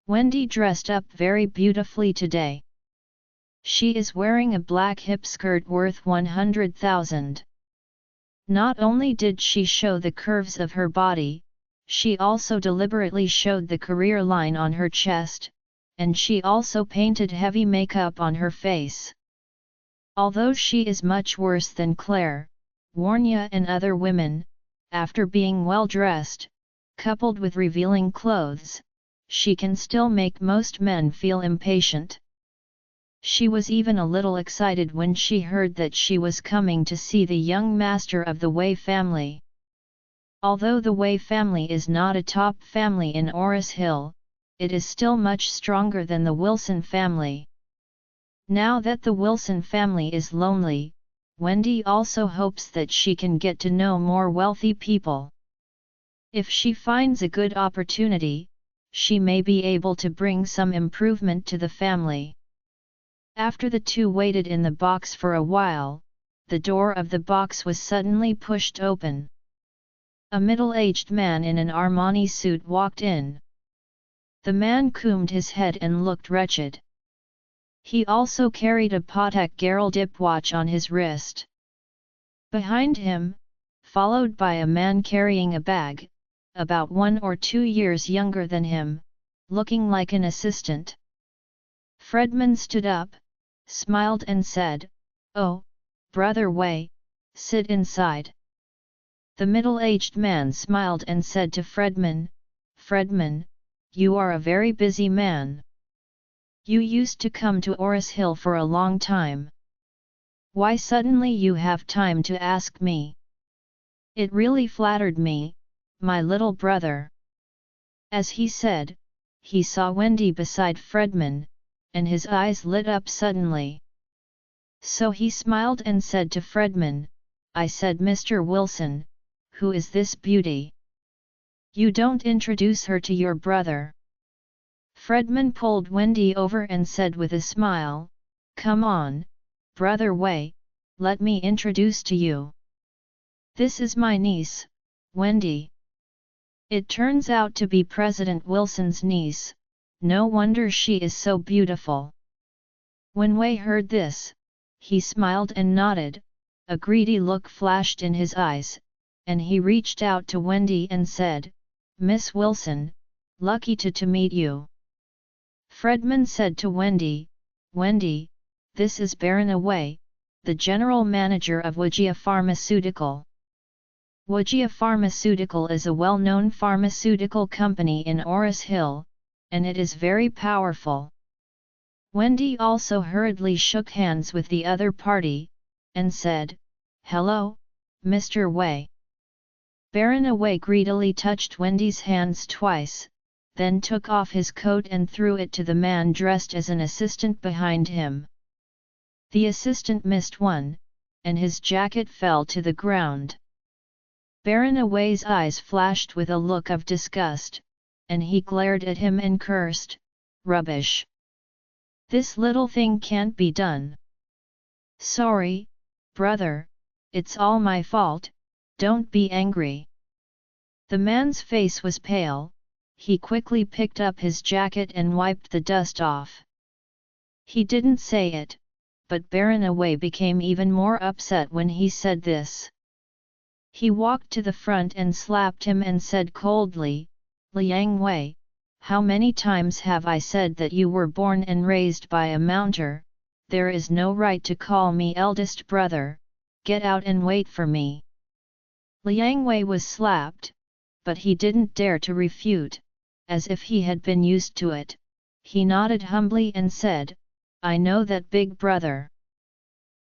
Wendy dressed up very beautifully today. She is wearing a black hip skirt worth 100,000. Not only did she show the curves of her body, she also deliberately showed the career line on her chest, and she also painted heavy makeup on her face. Although she is much worse than Claire, Warnia and other women, after being well dressed, coupled with revealing clothes, she can still make most men feel impatient. She was even a little excited when she heard that she was coming to see the young master of the Wei family. Although the Wei family is not a top family in Oris Hill, it is still much stronger than the Wilson family. Now that the Wilson family is lonely, Wendy also hopes that she can get to know more wealthy people. If she finds a good opportunity, she may be able to bring some improvement to the family. After the two waited in the box for a while, the door of the box was suddenly pushed open. A middle-aged man in an Armani suit walked in. The man combed his head and looked wretched. He also carried a Patek Geraldip watch on his wrist. Behind him, followed by a man carrying a bag, about 1 or 2 years younger than him, looking like an assistant. Fredman stood up, smiled and said, "Oh, Brother Wei, sit inside." The middle-aged man smiled and said to Fredman, "Fredman, you are a very busy man. You used to come to Oris Hill for a long time. Why suddenly you have time to ask me? It really flattered me, my little brother." As he said, he saw Wendy beside Fredman, and his eyes lit up suddenly. So he smiled and said to Fredman, "I said, Mr. Wilson, who is this beauty? You don't introduce her to your brother." Fredman pulled Wendy over and said with a smile, "Come on, Brother Wei, let me introduce to you. This is my niece, Wendy." It turns out to be President Wilson's niece. No wonder she is so beautiful. When Wei heard this, he smiled and nodded, a greedy look flashed in his eyes, and he reached out to Wendy and said, "Miss Wilson, lucky to meet you." Fredman said to Wendy, "Wendy, this is Baron Wei, the general manager of Wajia Pharmaceutical." Wajia Pharmaceutical is a well-known pharmaceutical company in Oris Hill, and it is very powerful. Wendy also hurriedly shook hands with the other party, and said, "Hello, Mr. Wei." Baron Wei greedily touched Wendy's hands twice, then took off his coat and threw it to the man dressed as an assistant behind him. The assistant missed one, and his jacket fell to the ground. Baron Away's eyes flashed with a look of disgust, and he glared at him and cursed, "Rubbish! This little thing can't be done." "Sorry, brother, it's all my fault, don't be angry." The man's face was pale, he quickly picked up his jacket and wiped the dust off. He didn't say it, but Baron Away became even more upset when he said this. He walked to the front and slapped him and said coldly, "Liang Wei, how many times have I said that you were born and raised by a mounter? There is no right to call me eldest brother, get out and wait for me." Liang Wei was slapped, but he didn't dare to refute, as if he had been used to it. He nodded humbly and said, "I know that, big brother."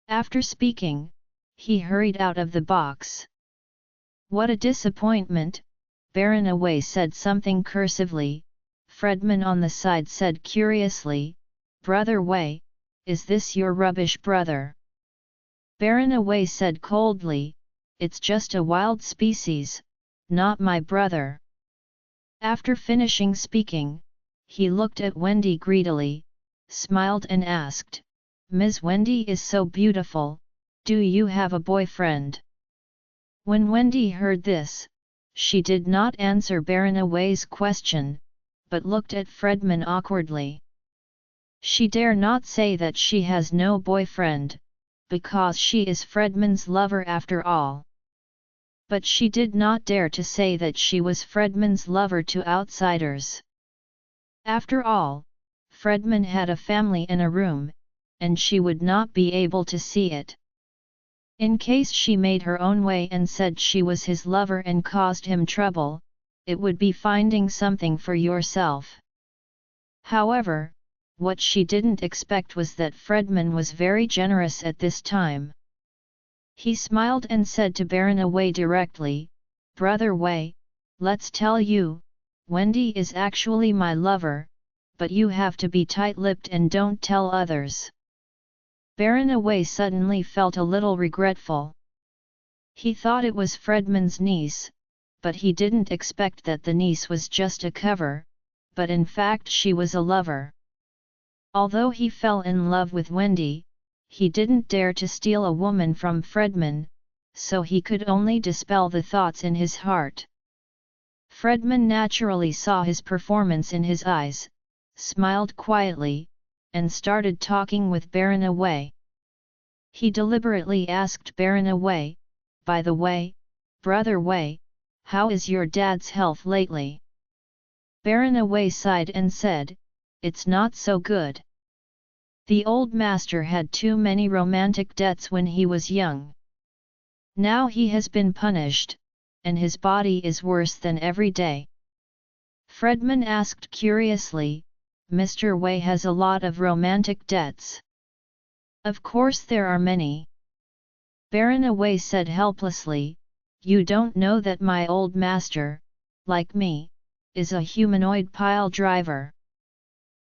After speaking, he hurried out of the box. "What a disappointment," Baron Away said something cursively. Fredman on the side said curiously, "Brother Wei, is this your rubbish brother?" Baron Away said coldly, "It's just a wild species, not my brother." After finishing speaking, he looked at Wendy greedily, smiled and asked, "Ms. Wendy is so beautiful, do you have a boyfriend?" When Wendy heard this, she did not answer Baron Away's question, but looked at Fredman awkwardly. She dare not say that she has no boyfriend, because she is Fredman's lover after all. But she did not dare to say that she was Fredman's lover to outsiders. After all, Fredman had a family in a room, and she would not be able to see it. In case she made her own way and said she was his lover and caused him trouble, it would be finding something for yourself. However, what she didn't expect was that Fredman was very generous at this time. He smiled and said to Baron Away directly, "Brother Wei, let's tell you, Wendy is actually my lover, but you have to be tight-lipped and don't tell others." Baron Away suddenly felt a little regretful. He thought it was Fredman's niece, but he didn't expect that the niece was just a cover, but in fact she was a lover. Although he fell in love with Wendy, he didn't dare to steal a woman from Fredman, so he could only dispel the thoughts in his heart. Fredman naturally saw his performance in his eyes, smiled quietly, and started talking with Baron Away. He deliberately asked Baron Away, "By the way, Brother Wei, how is your dad's health lately?" Baron Away sighed and said, "It's not so good. The old master had too many romantic debts when he was young. Now he has been punished, and his body is worse than every day." Fredman asked curiously, "Mr. Wei has a lot of romantic debts?" "Of course there are many." Baron Away said helplessly, "You don't know that my old master, like me, is a humanoid pile driver.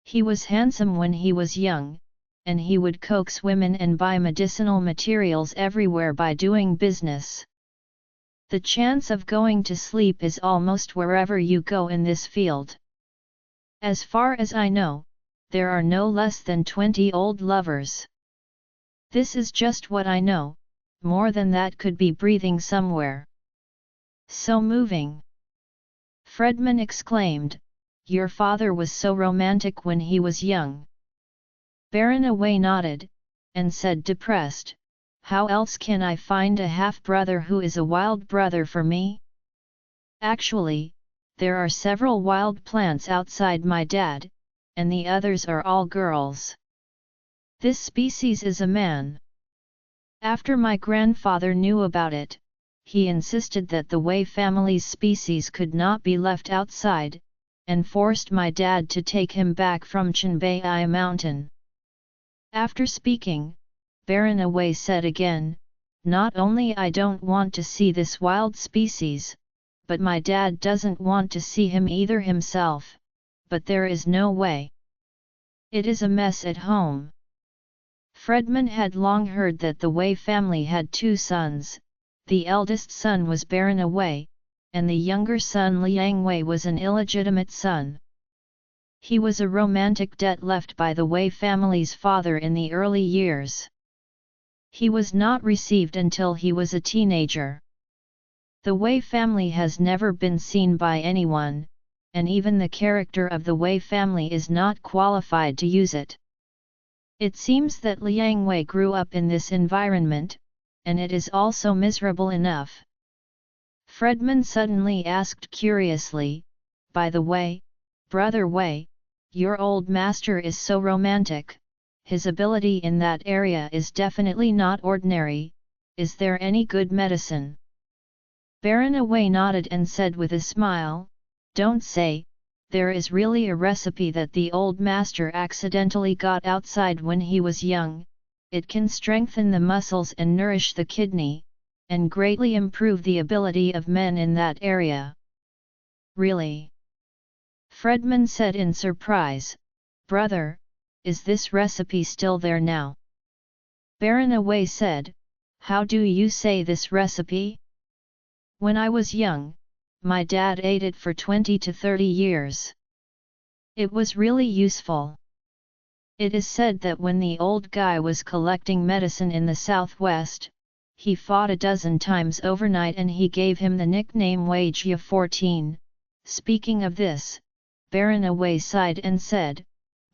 He was handsome when he was young, and he would coax women and buy medicinal materials everywhere by doing business. The chance of going to sleep is almost wherever you go in this field. As far as I know, there are no less than 20 old lovers. This is just what I know, more than that could be breathing somewhere. So moving." Fredman exclaimed, "Your father was so romantic when he was young?" Baron Away nodded, and said depressed, "How else can I find a half-brother who is a wild brother for me? Actually, there are several wild plants outside my dad, and the others are all girls. This species is a man. After my grandfather knew about it, he insisted that the Wei family's species could not be left outside, and forced my dad to take him back from Chenbai Mountain." After speaking, Baron Away said again, "Not only I don't want to see this wild species, but my dad doesn't want to see him either himself, but there is no way. It is a mess at home." Fredman had long heard that the Wei family had 2 sons, The eldest son was barren away, and the younger son Liang Wei was an illegitimate son. He was a romantic debt left by the Wei family's father in the early years. He was not received until he was a teenager. The Wei family has never been seen by anyone, and even the character of the Wei family is not qualified to use it. It seems that Liang Wei grew up in this environment, and it is also miserable enough. Fredman suddenly asked curiously, "By the way, Brother Wei, your old master is so romantic, his ability in that area is definitely not ordinary, is there any good medicine?" Baron Wei nodded and said with a smile, "Don't say, there is really a recipe that the old master accidentally got outside when he was young. It can strengthen the muscles and nourish the kidney, and greatly improve the ability of men in that area." "Really?" Fredman said in surprise, "Brother, is this recipe still there now?" Baron Wei said, "How do you say this recipe?" "When I was young, my dad ate it for 20 to 30 years. It was really useful. It is said that when the old guy was collecting medicine in the southwest, he fought a dozen times overnight and he gave him the nickname Wei Jia 14. Speaking of this, Baron Wei sighed and said,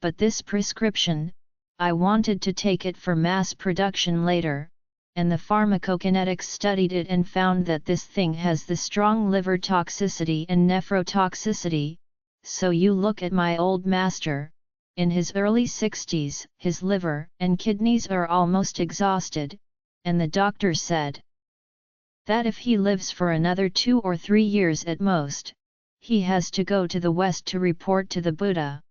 "But this prescription, I wanted to take it for mass production later, and the pharmacokinetics studied it and found that this thing has the strong liver toxicity and nephrotoxicity, so you look at my old master, in his early 60s, his liver and kidneys are almost exhausted, and the doctor said that if he lives for another 2 or 3 years at most, he has to go to the West to report to the Buddha."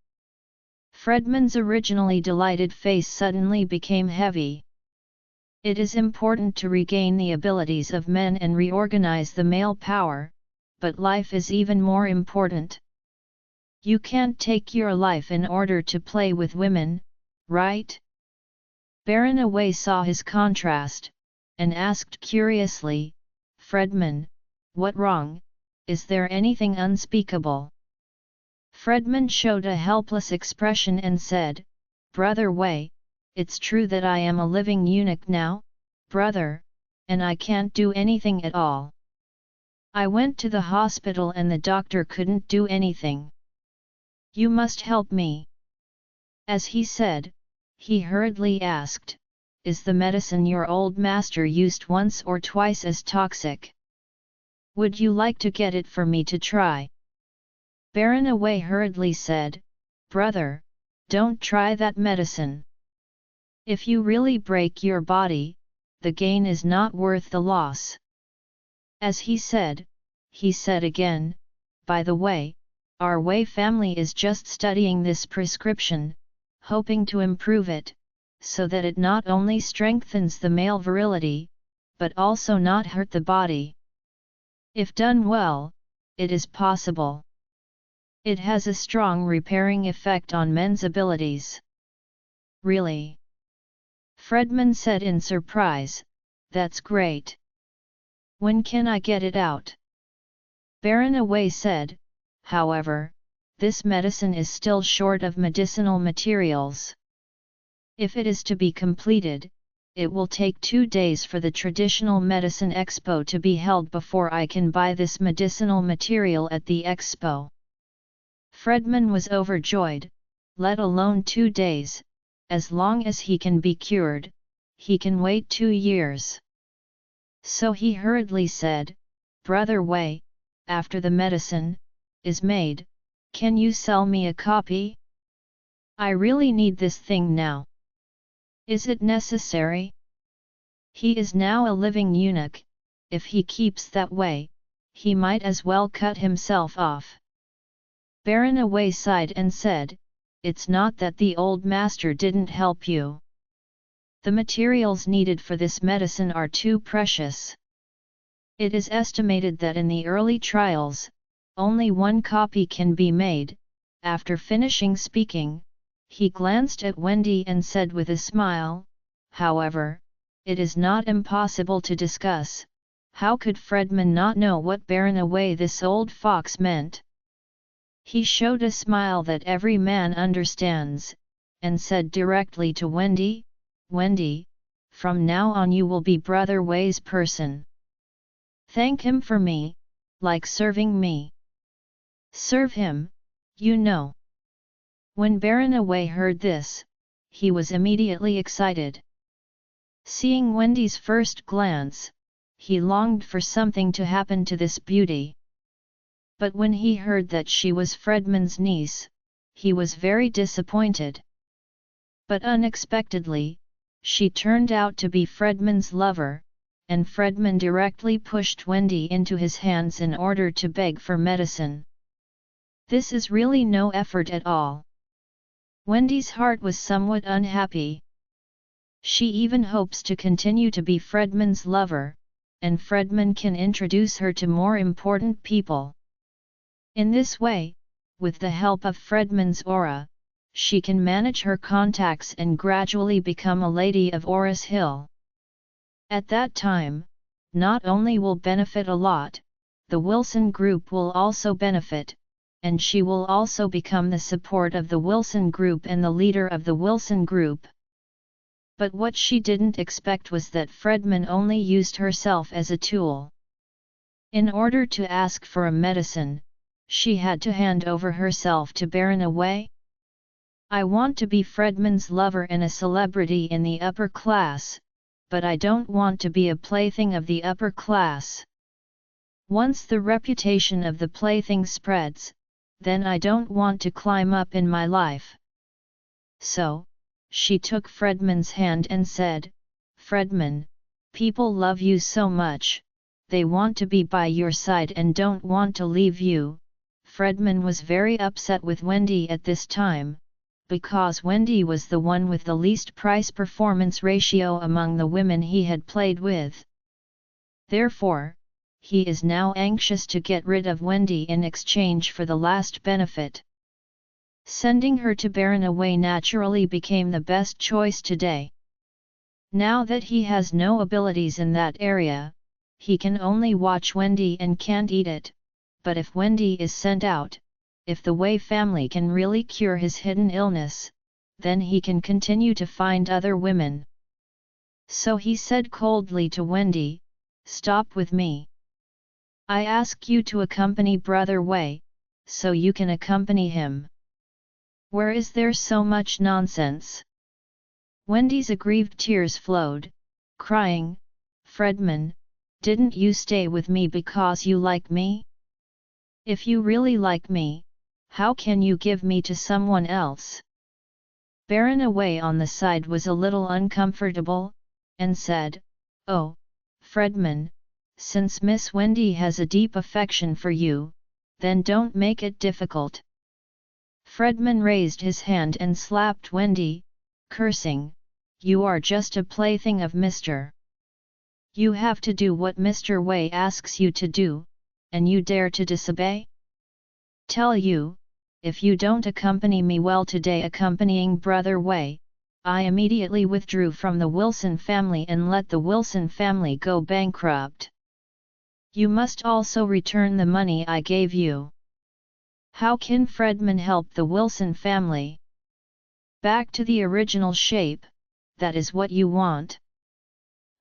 Fredman's originally delighted face suddenly became heavy. It is important to regain the abilities of men and reorganize the male power, but life is even more important. You can't take your life in order to play with women, right? Baron Wei saw his contrast, and asked curiously, "Fredman, what wrong? Is there anything unspeakable?" Fredman showed a helpless expression and said, "Brother Wei, it's true that I am a living eunuch now, brother, and I can't do anything at all. I went to the hospital and the doctor couldn't do anything. You must help me." As he said, he hurriedly asked, "Is the medicine your old master used once or twice as toxic? Would you like to get it for me to try?" Baron Wei hurriedly said, "Brother, don't try that medicine. If you really break your body, the gain is not worth the loss." As he said again, "By the way, our Wei family is just studying this prescription, hoping to improve it, so that it not only strengthens the male virility, but also not hurt the body. If done well, it is possible. It has a strong repairing effect on men's abilities." "Really?" Fredman said in surprise, "That's great. When can I get it out?" Baron Wei said, "However, this medicine is still short of medicinal materials. If it is to be completed, it will take 2 days for the traditional medicine expo to be held before I can buy this medicinal material at the expo." Fredman was overjoyed, let alone 2 days, as long as he can be cured, he can wait 2 years. So he hurriedly said, "Brother Wei, after the medicine is made, can you sell me a copy? I really need this thing now. Is it necessary?" He is now a living eunuch, if he keeps that way, he might as well cut himself off. Baron Wei sighed and said, "It's not that the old master didn't help you. The materials needed for this medicine are too precious. It is estimated that in the early trials, only 1 copy can be made." After finishing speaking, he glanced at Wendy and said with a smile, "However, it is not impossible to discuss How could Fredman not know what Baron away this old fox meant? He showed a smile that every man understands, and said directly to Wendy, "Wendy, from now on you will be Brother Way's person. Thank him for me, like serving me. Serve him, you know." When Baron Away heard this, he was immediately excited. Seeing Wendy's first glance, he longed for something to happen to this beauty. But when he heard that she was Fredman's niece, he was very disappointed. But unexpectedly, she turned out to be Fredman's lover, and Fredman directly pushed Wendy into his hands in order to beg for medicine. This is really no effort at all. Wendy's heart was somewhat unhappy. She even hopes to continue to be Fredman's lover, and Fredman can introduce her to more important people. In this way, with the help of Fredman's aura, she can manage her contacts and gradually become a lady of Oris Hill. At that time, not only will benefit a lot, the Wilson Group will also benefit, and she will also become the support of the Wilson Group and the leader of the Wilson Group. But what she didn't expect was that Fredman only used herself as a tool. In order to ask for a medicine, she had to hand over herself to Baron Away. "I want to be Fredman's lover and a celebrity in the upper class, but I don't want to be a plaything of the upper class. Once the reputation of the plaything spreads, then I don't want to climb up in my life." So, she took Fredman's hand and said, "Fredman, people love you so much, they want to be by your side and don't want to leave you." Fredman was very upset with Wendy at this time, because Wendy was the one with the least price-performance ratio among the women he had played with. Therefore, he is now anxious to get rid of Wendy in exchange for the last benefit. Sending her to Baron Away naturally became the best choice today. Now that he has no abilities in that area, he can only watch Wendy and can't eat it, but if Wendy is sent out, if the Way family can really cure his hidden illness, then he can continue to find other women. So he said coldly to Wendy, "Stop with me. I ask you to accompany Brother Way, so you can accompany him. Where is there so much nonsense?" Wendy's aggrieved tears flowed, crying, "Fredman, didn't you stay with me because you like me? If you really like me, how can you give me to someone else?" Baron Away on the side was a little uncomfortable, and said, "Oh, Fredman, since Miss Wendy has a deep affection for you, then don't make it difficult." Fredman raised his hand and slapped Wendy, cursing, "You are just a plaything of Mr. You have to do what Mr. Way asks you to do, and you dare to disobey? Tell you, if you don't accompany me well today accompanying Brother Way, I immediately withdrew from the Wilson family and let the Wilson family go bankrupt. You must also return the money I gave you. How can Fredman help the Wilson family? Back to the original shape, that is what you want."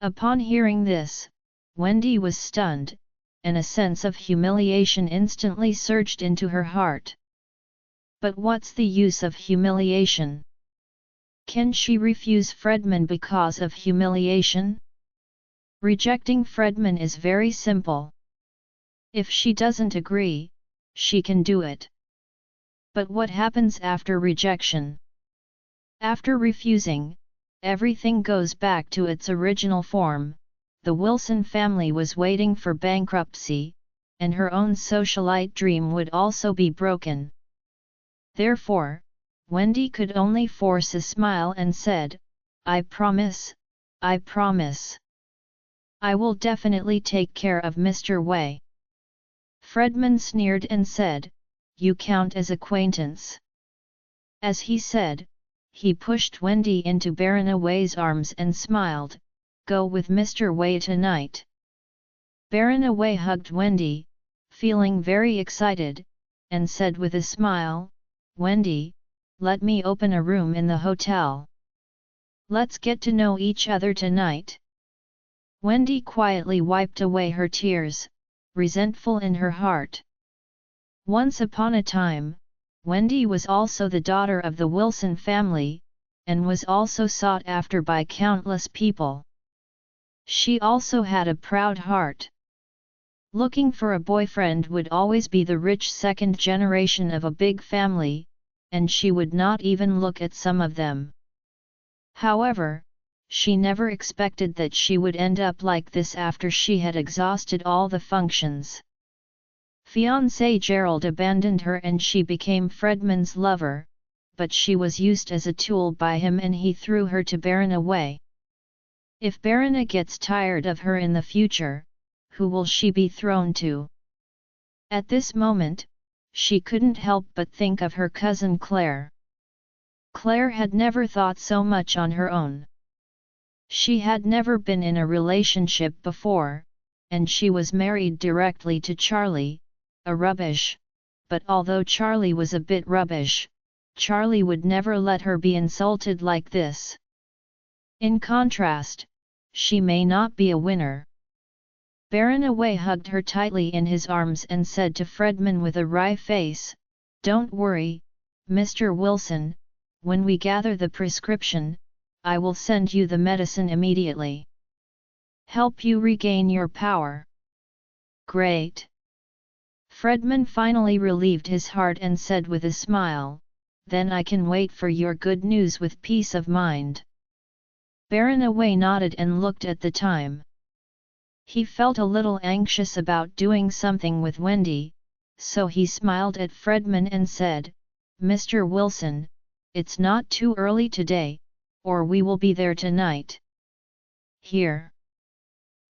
Upon hearing this, Wendy was stunned, and a sense of humiliation instantly surged into her heart. But what's the use of humiliation? Can she refuse Fredman because of humiliation? Rejecting Fredman is very simple. If she doesn't agree, she can do it. But what happens after rejection? After refusing, everything goes back to its original form. The Wilson family was waiting for bankruptcy, and her own socialite dream would also be broken. Therefore, Wendy could only force a smile and said, "I promise, I promise. I will definitely take care of Mr. Way." Fredman sneered and said, "You count as acquaintance." As he said, he pushed Wendy into Baron Away's arms and smiled, "Go with Mr. Way tonight. Baron Away hugged Wendy, feeling very excited, and said with a smile, "Wendy, let me open a room in the hotel. Let's get to know each other tonight." Wendy quietly wiped away her tears, resentful in her heart. Once upon a time, Wendy was also the daughter of the Wilson family, and was also sought after by countless people. She also had a proud heart. Looking for a boyfriend would always be the rich second generation of a big family, and she would not even look at some of them. However, she never expected that she would end up like this after she had exhausted all the functions. Fiancé Gerald abandoned her and she became Fredman's lover, but she was used as a tool by him and he threw her to Baron Away. If Baron gets tired of her in the future, who will she be thrown to? At this moment, she couldn't help but think of her cousin Claire. Claire had never thought so much on her own. She had never been in a relationship before, and she was married directly to Charlie, a rubbish, but although Charlie was a bit rubbish, Charlie would never let her be insulted like this. In contrast, she may not be a winner. Baron Away hugged her tightly in his arms and said to Fredman with a wry face, "Don't worry, Mr. Wilson, when we gather the prescription, I will send you the medicine immediately. Help you regain your power." "Great." Fredman finally relieved his heart and said with a smile, "Then I can wait for your good news with peace of mind." Baron Away nodded and looked at the time. He felt a little anxious about doing something with Wendy, so he smiled at Fredman and said, "Mr. Wilson, it's not too early today, or we will be there tonight." "Here."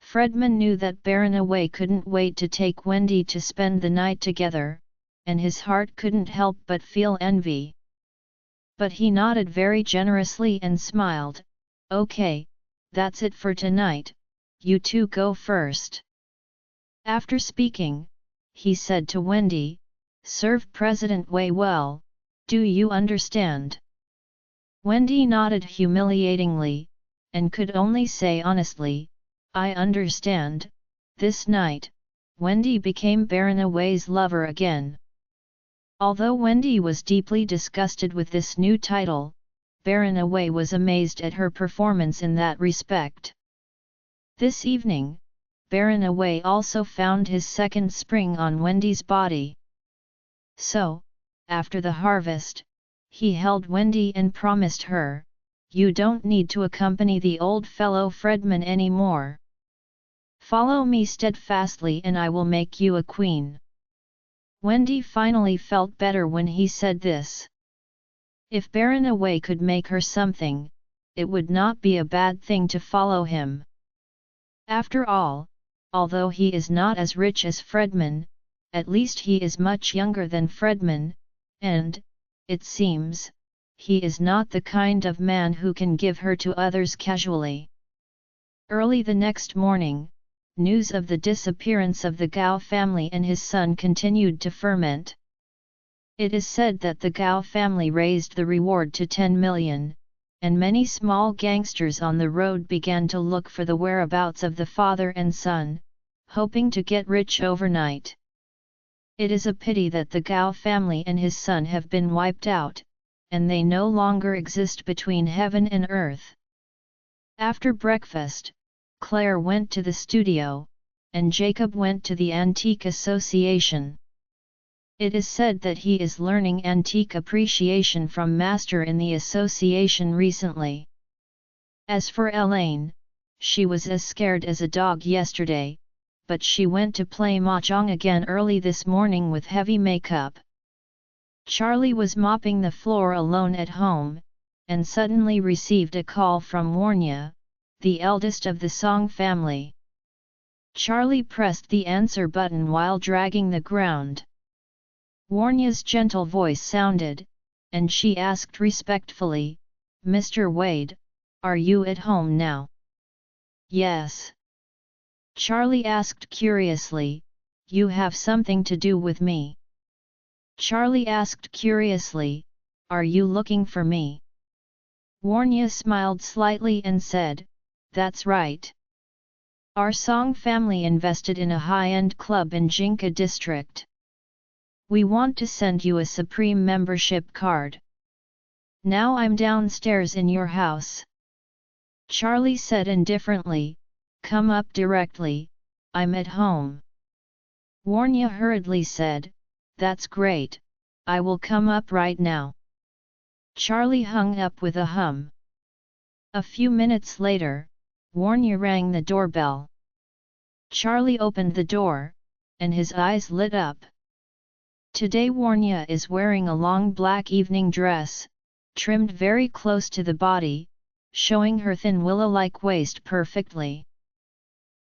Fredman knew that Baron Away couldn't wait to take Wendy to spend the night together, and his heart couldn't help but feel envy. But he nodded very generously and smiled, "Okay, that's it for tonight. You two go first." After speaking, he said to Wendy, "Serve President Wei well, do you understand?" Wendy nodded humiliatingly, and could only say honestly, "I understand." This night, Wendy became Baron Away's lover again. Although Wendy was deeply disgusted with this new title, Baron Away was amazed at her performance in that respect. This evening, Baron Away also found his second spring on Wendy's body. So, after the harvest, he held Wendy and promised her, "You don't need to accompany the old fellow Fredman anymore. Follow me steadfastly and I will make you a queen." Wendy finally felt better when he said this. If Baron Away could make her something, it would not be a bad thing to follow him. After all, although he is not as rich as Fredman, at least he is much younger than Fredman, and, it seems, he is not the kind of man who can give her to others casually. Early the next morning, news of the disappearance of the Gao family and his son continued to ferment. It is said that the Gao family raised the reward to 10 million, and many small gangsters on the road began to look for the whereabouts of the father and son, hoping to get rich overnight. It is a pity that the Gao family and his son have been wiped out, and they no longer exist between heaven and earth. After breakfast, Claire went to the studio, and Jacob went to the Antique Association. It is said that he is learning antique appreciation from Master in the association recently. As for Elaine, she was as scared as a dog yesterday, but she went to play mahjong again early this morning with heavy makeup. Charlie was mopping the floor alone at home, and suddenly received a call from Warnia, the eldest of the Song family. Charlie pressed the answer button while dragging the ground. Warnia's gentle voice sounded, and she asked respectfully, "Mr. Wade, are you at home now?" "Yes." Charlie asked curiously, "You have something to do with me?" Charlie asked curiously, "Are you looking for me?" Warnya smiled slightly and said, "That's right. Our Song family invested in a high-end club in Jinka district. We want to send you a Supreme membership card. Now I'm downstairs in your house." Charlie said indifferently, "Come up directly, I'm at home." Warnya hurriedly said, "That's great, I will come up right now." Charlie hung up with a hum. A few minutes later, Warnya rang the doorbell. Charlie opened the door, and his eyes lit up. Today Warnya is wearing a long black evening dress, trimmed very close to the body, showing her thin willow-like waist perfectly.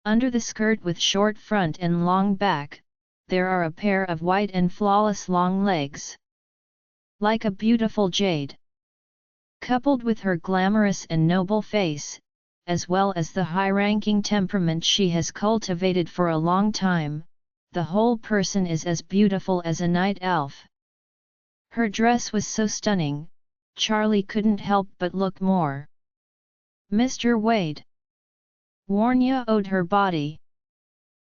Under the skirt with short front and long back, there are a pair of white and flawless long legs. Like a beautiful jade. Coupled with her glamorous and noble face, as well as the high-ranking temperament she has cultivated for a long time, the whole person is as beautiful as a night elf. Her dress was so stunning, Charlie couldn't help but look more. "Mr. Wade." Warnya owed her body.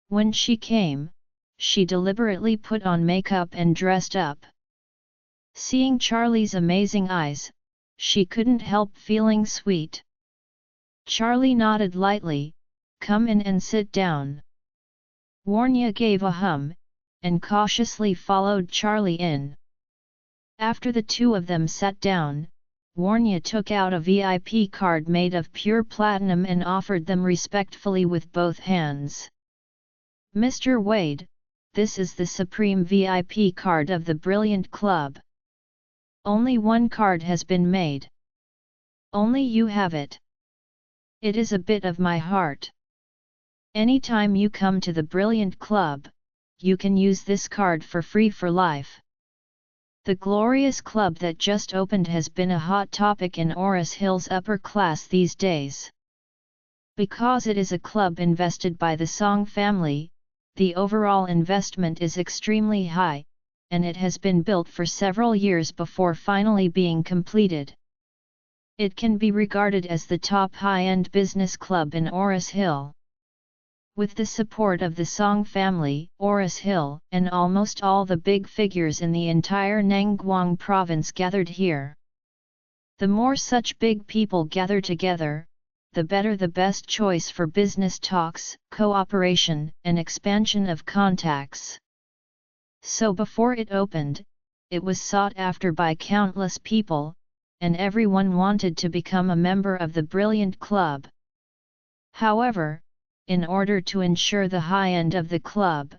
When she came, she deliberately put on makeup and dressed up. Seeing Charlie's amazing eyes, she couldn't help feeling sweet. Charlie nodded lightly, "Come in and sit down." Warnya gave a hum, and cautiously followed Charlie in. After the two of them sat down, Warnya took out a VIP card made of pure platinum and offered them respectfully with both hands. "Mr. Wade, this is the Supreme VIP card of the Brilliant Club. Only one card has been made. Only you have it. It is a bit of my heart. Anytime you come to the Brilliant Club, you can use this card for free for life." The glorious club that just opened has been a hot topic in Oris Hill's upper class these days. Because it is a club invested by the Song family, the overall investment is extremely high, and it has been built for several years before finally being completed. It can be regarded as the top high-end business club in Oris Hill. With the support of the Song family, Oris Hill, and almost all the big figures in the entire Nangguang province gathered here. The more such big people gather together, the better, the best choice for business talks, cooperation, and expansion of contacts. So before it opened, it was sought after by countless people, and everyone wanted to become a member of the Brilliant Club. However, in order to ensure the high end of the club,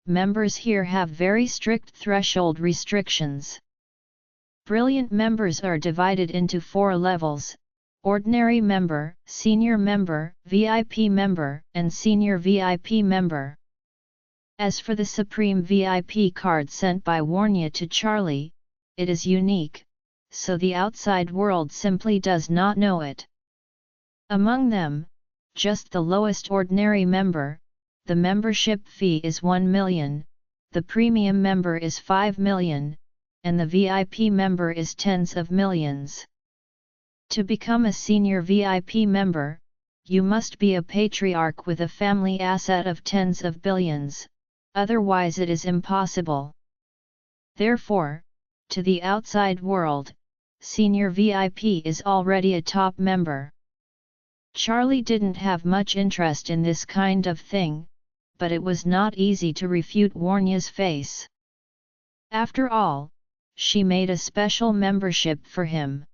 members here have very strict threshold restrictions. Brilliant members are divided into 4 levels: Ordinary Member, Senior Member, VIP Member, and Senior VIP Member. As for the Supreme VIP card sent by Warnya to Charlie, it is unique, so the outside world simply does not know it. Among them, just the lowest Ordinary Member, the membership fee is 1 million, the Premium Member is 5 million, and the VIP Member is tens of millions. To become a Senior VIP Member, you must be a patriarch with a family asset of tens of billions, otherwise it is impossible. Therefore, to the outside world, Senior VIP is already a top member. Charlie didn't have much interest in this kind of thing, but it was not easy to refute Warnya's face. After all, she made a special membership for him.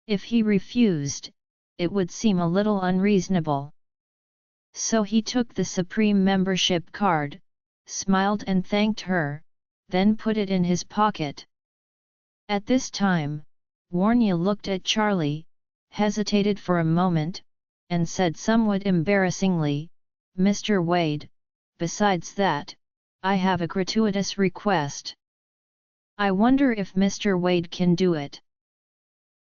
If he refused, it would seem a little unreasonable. So he took the Supreme membership card, smiled and thanked her, then put it in his pocket. At this time, Warnya looked at Charlie, hesitated for a moment, and said somewhat embarrassingly, "Mr. Wade, besides that, I have a gratuitous request. I wonder if Mr. Wade can do it."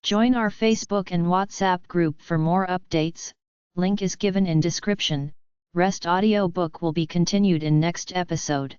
Join our Facebook and WhatsApp group for more updates, link is given in description. Rest audiobook will be continued in next episode.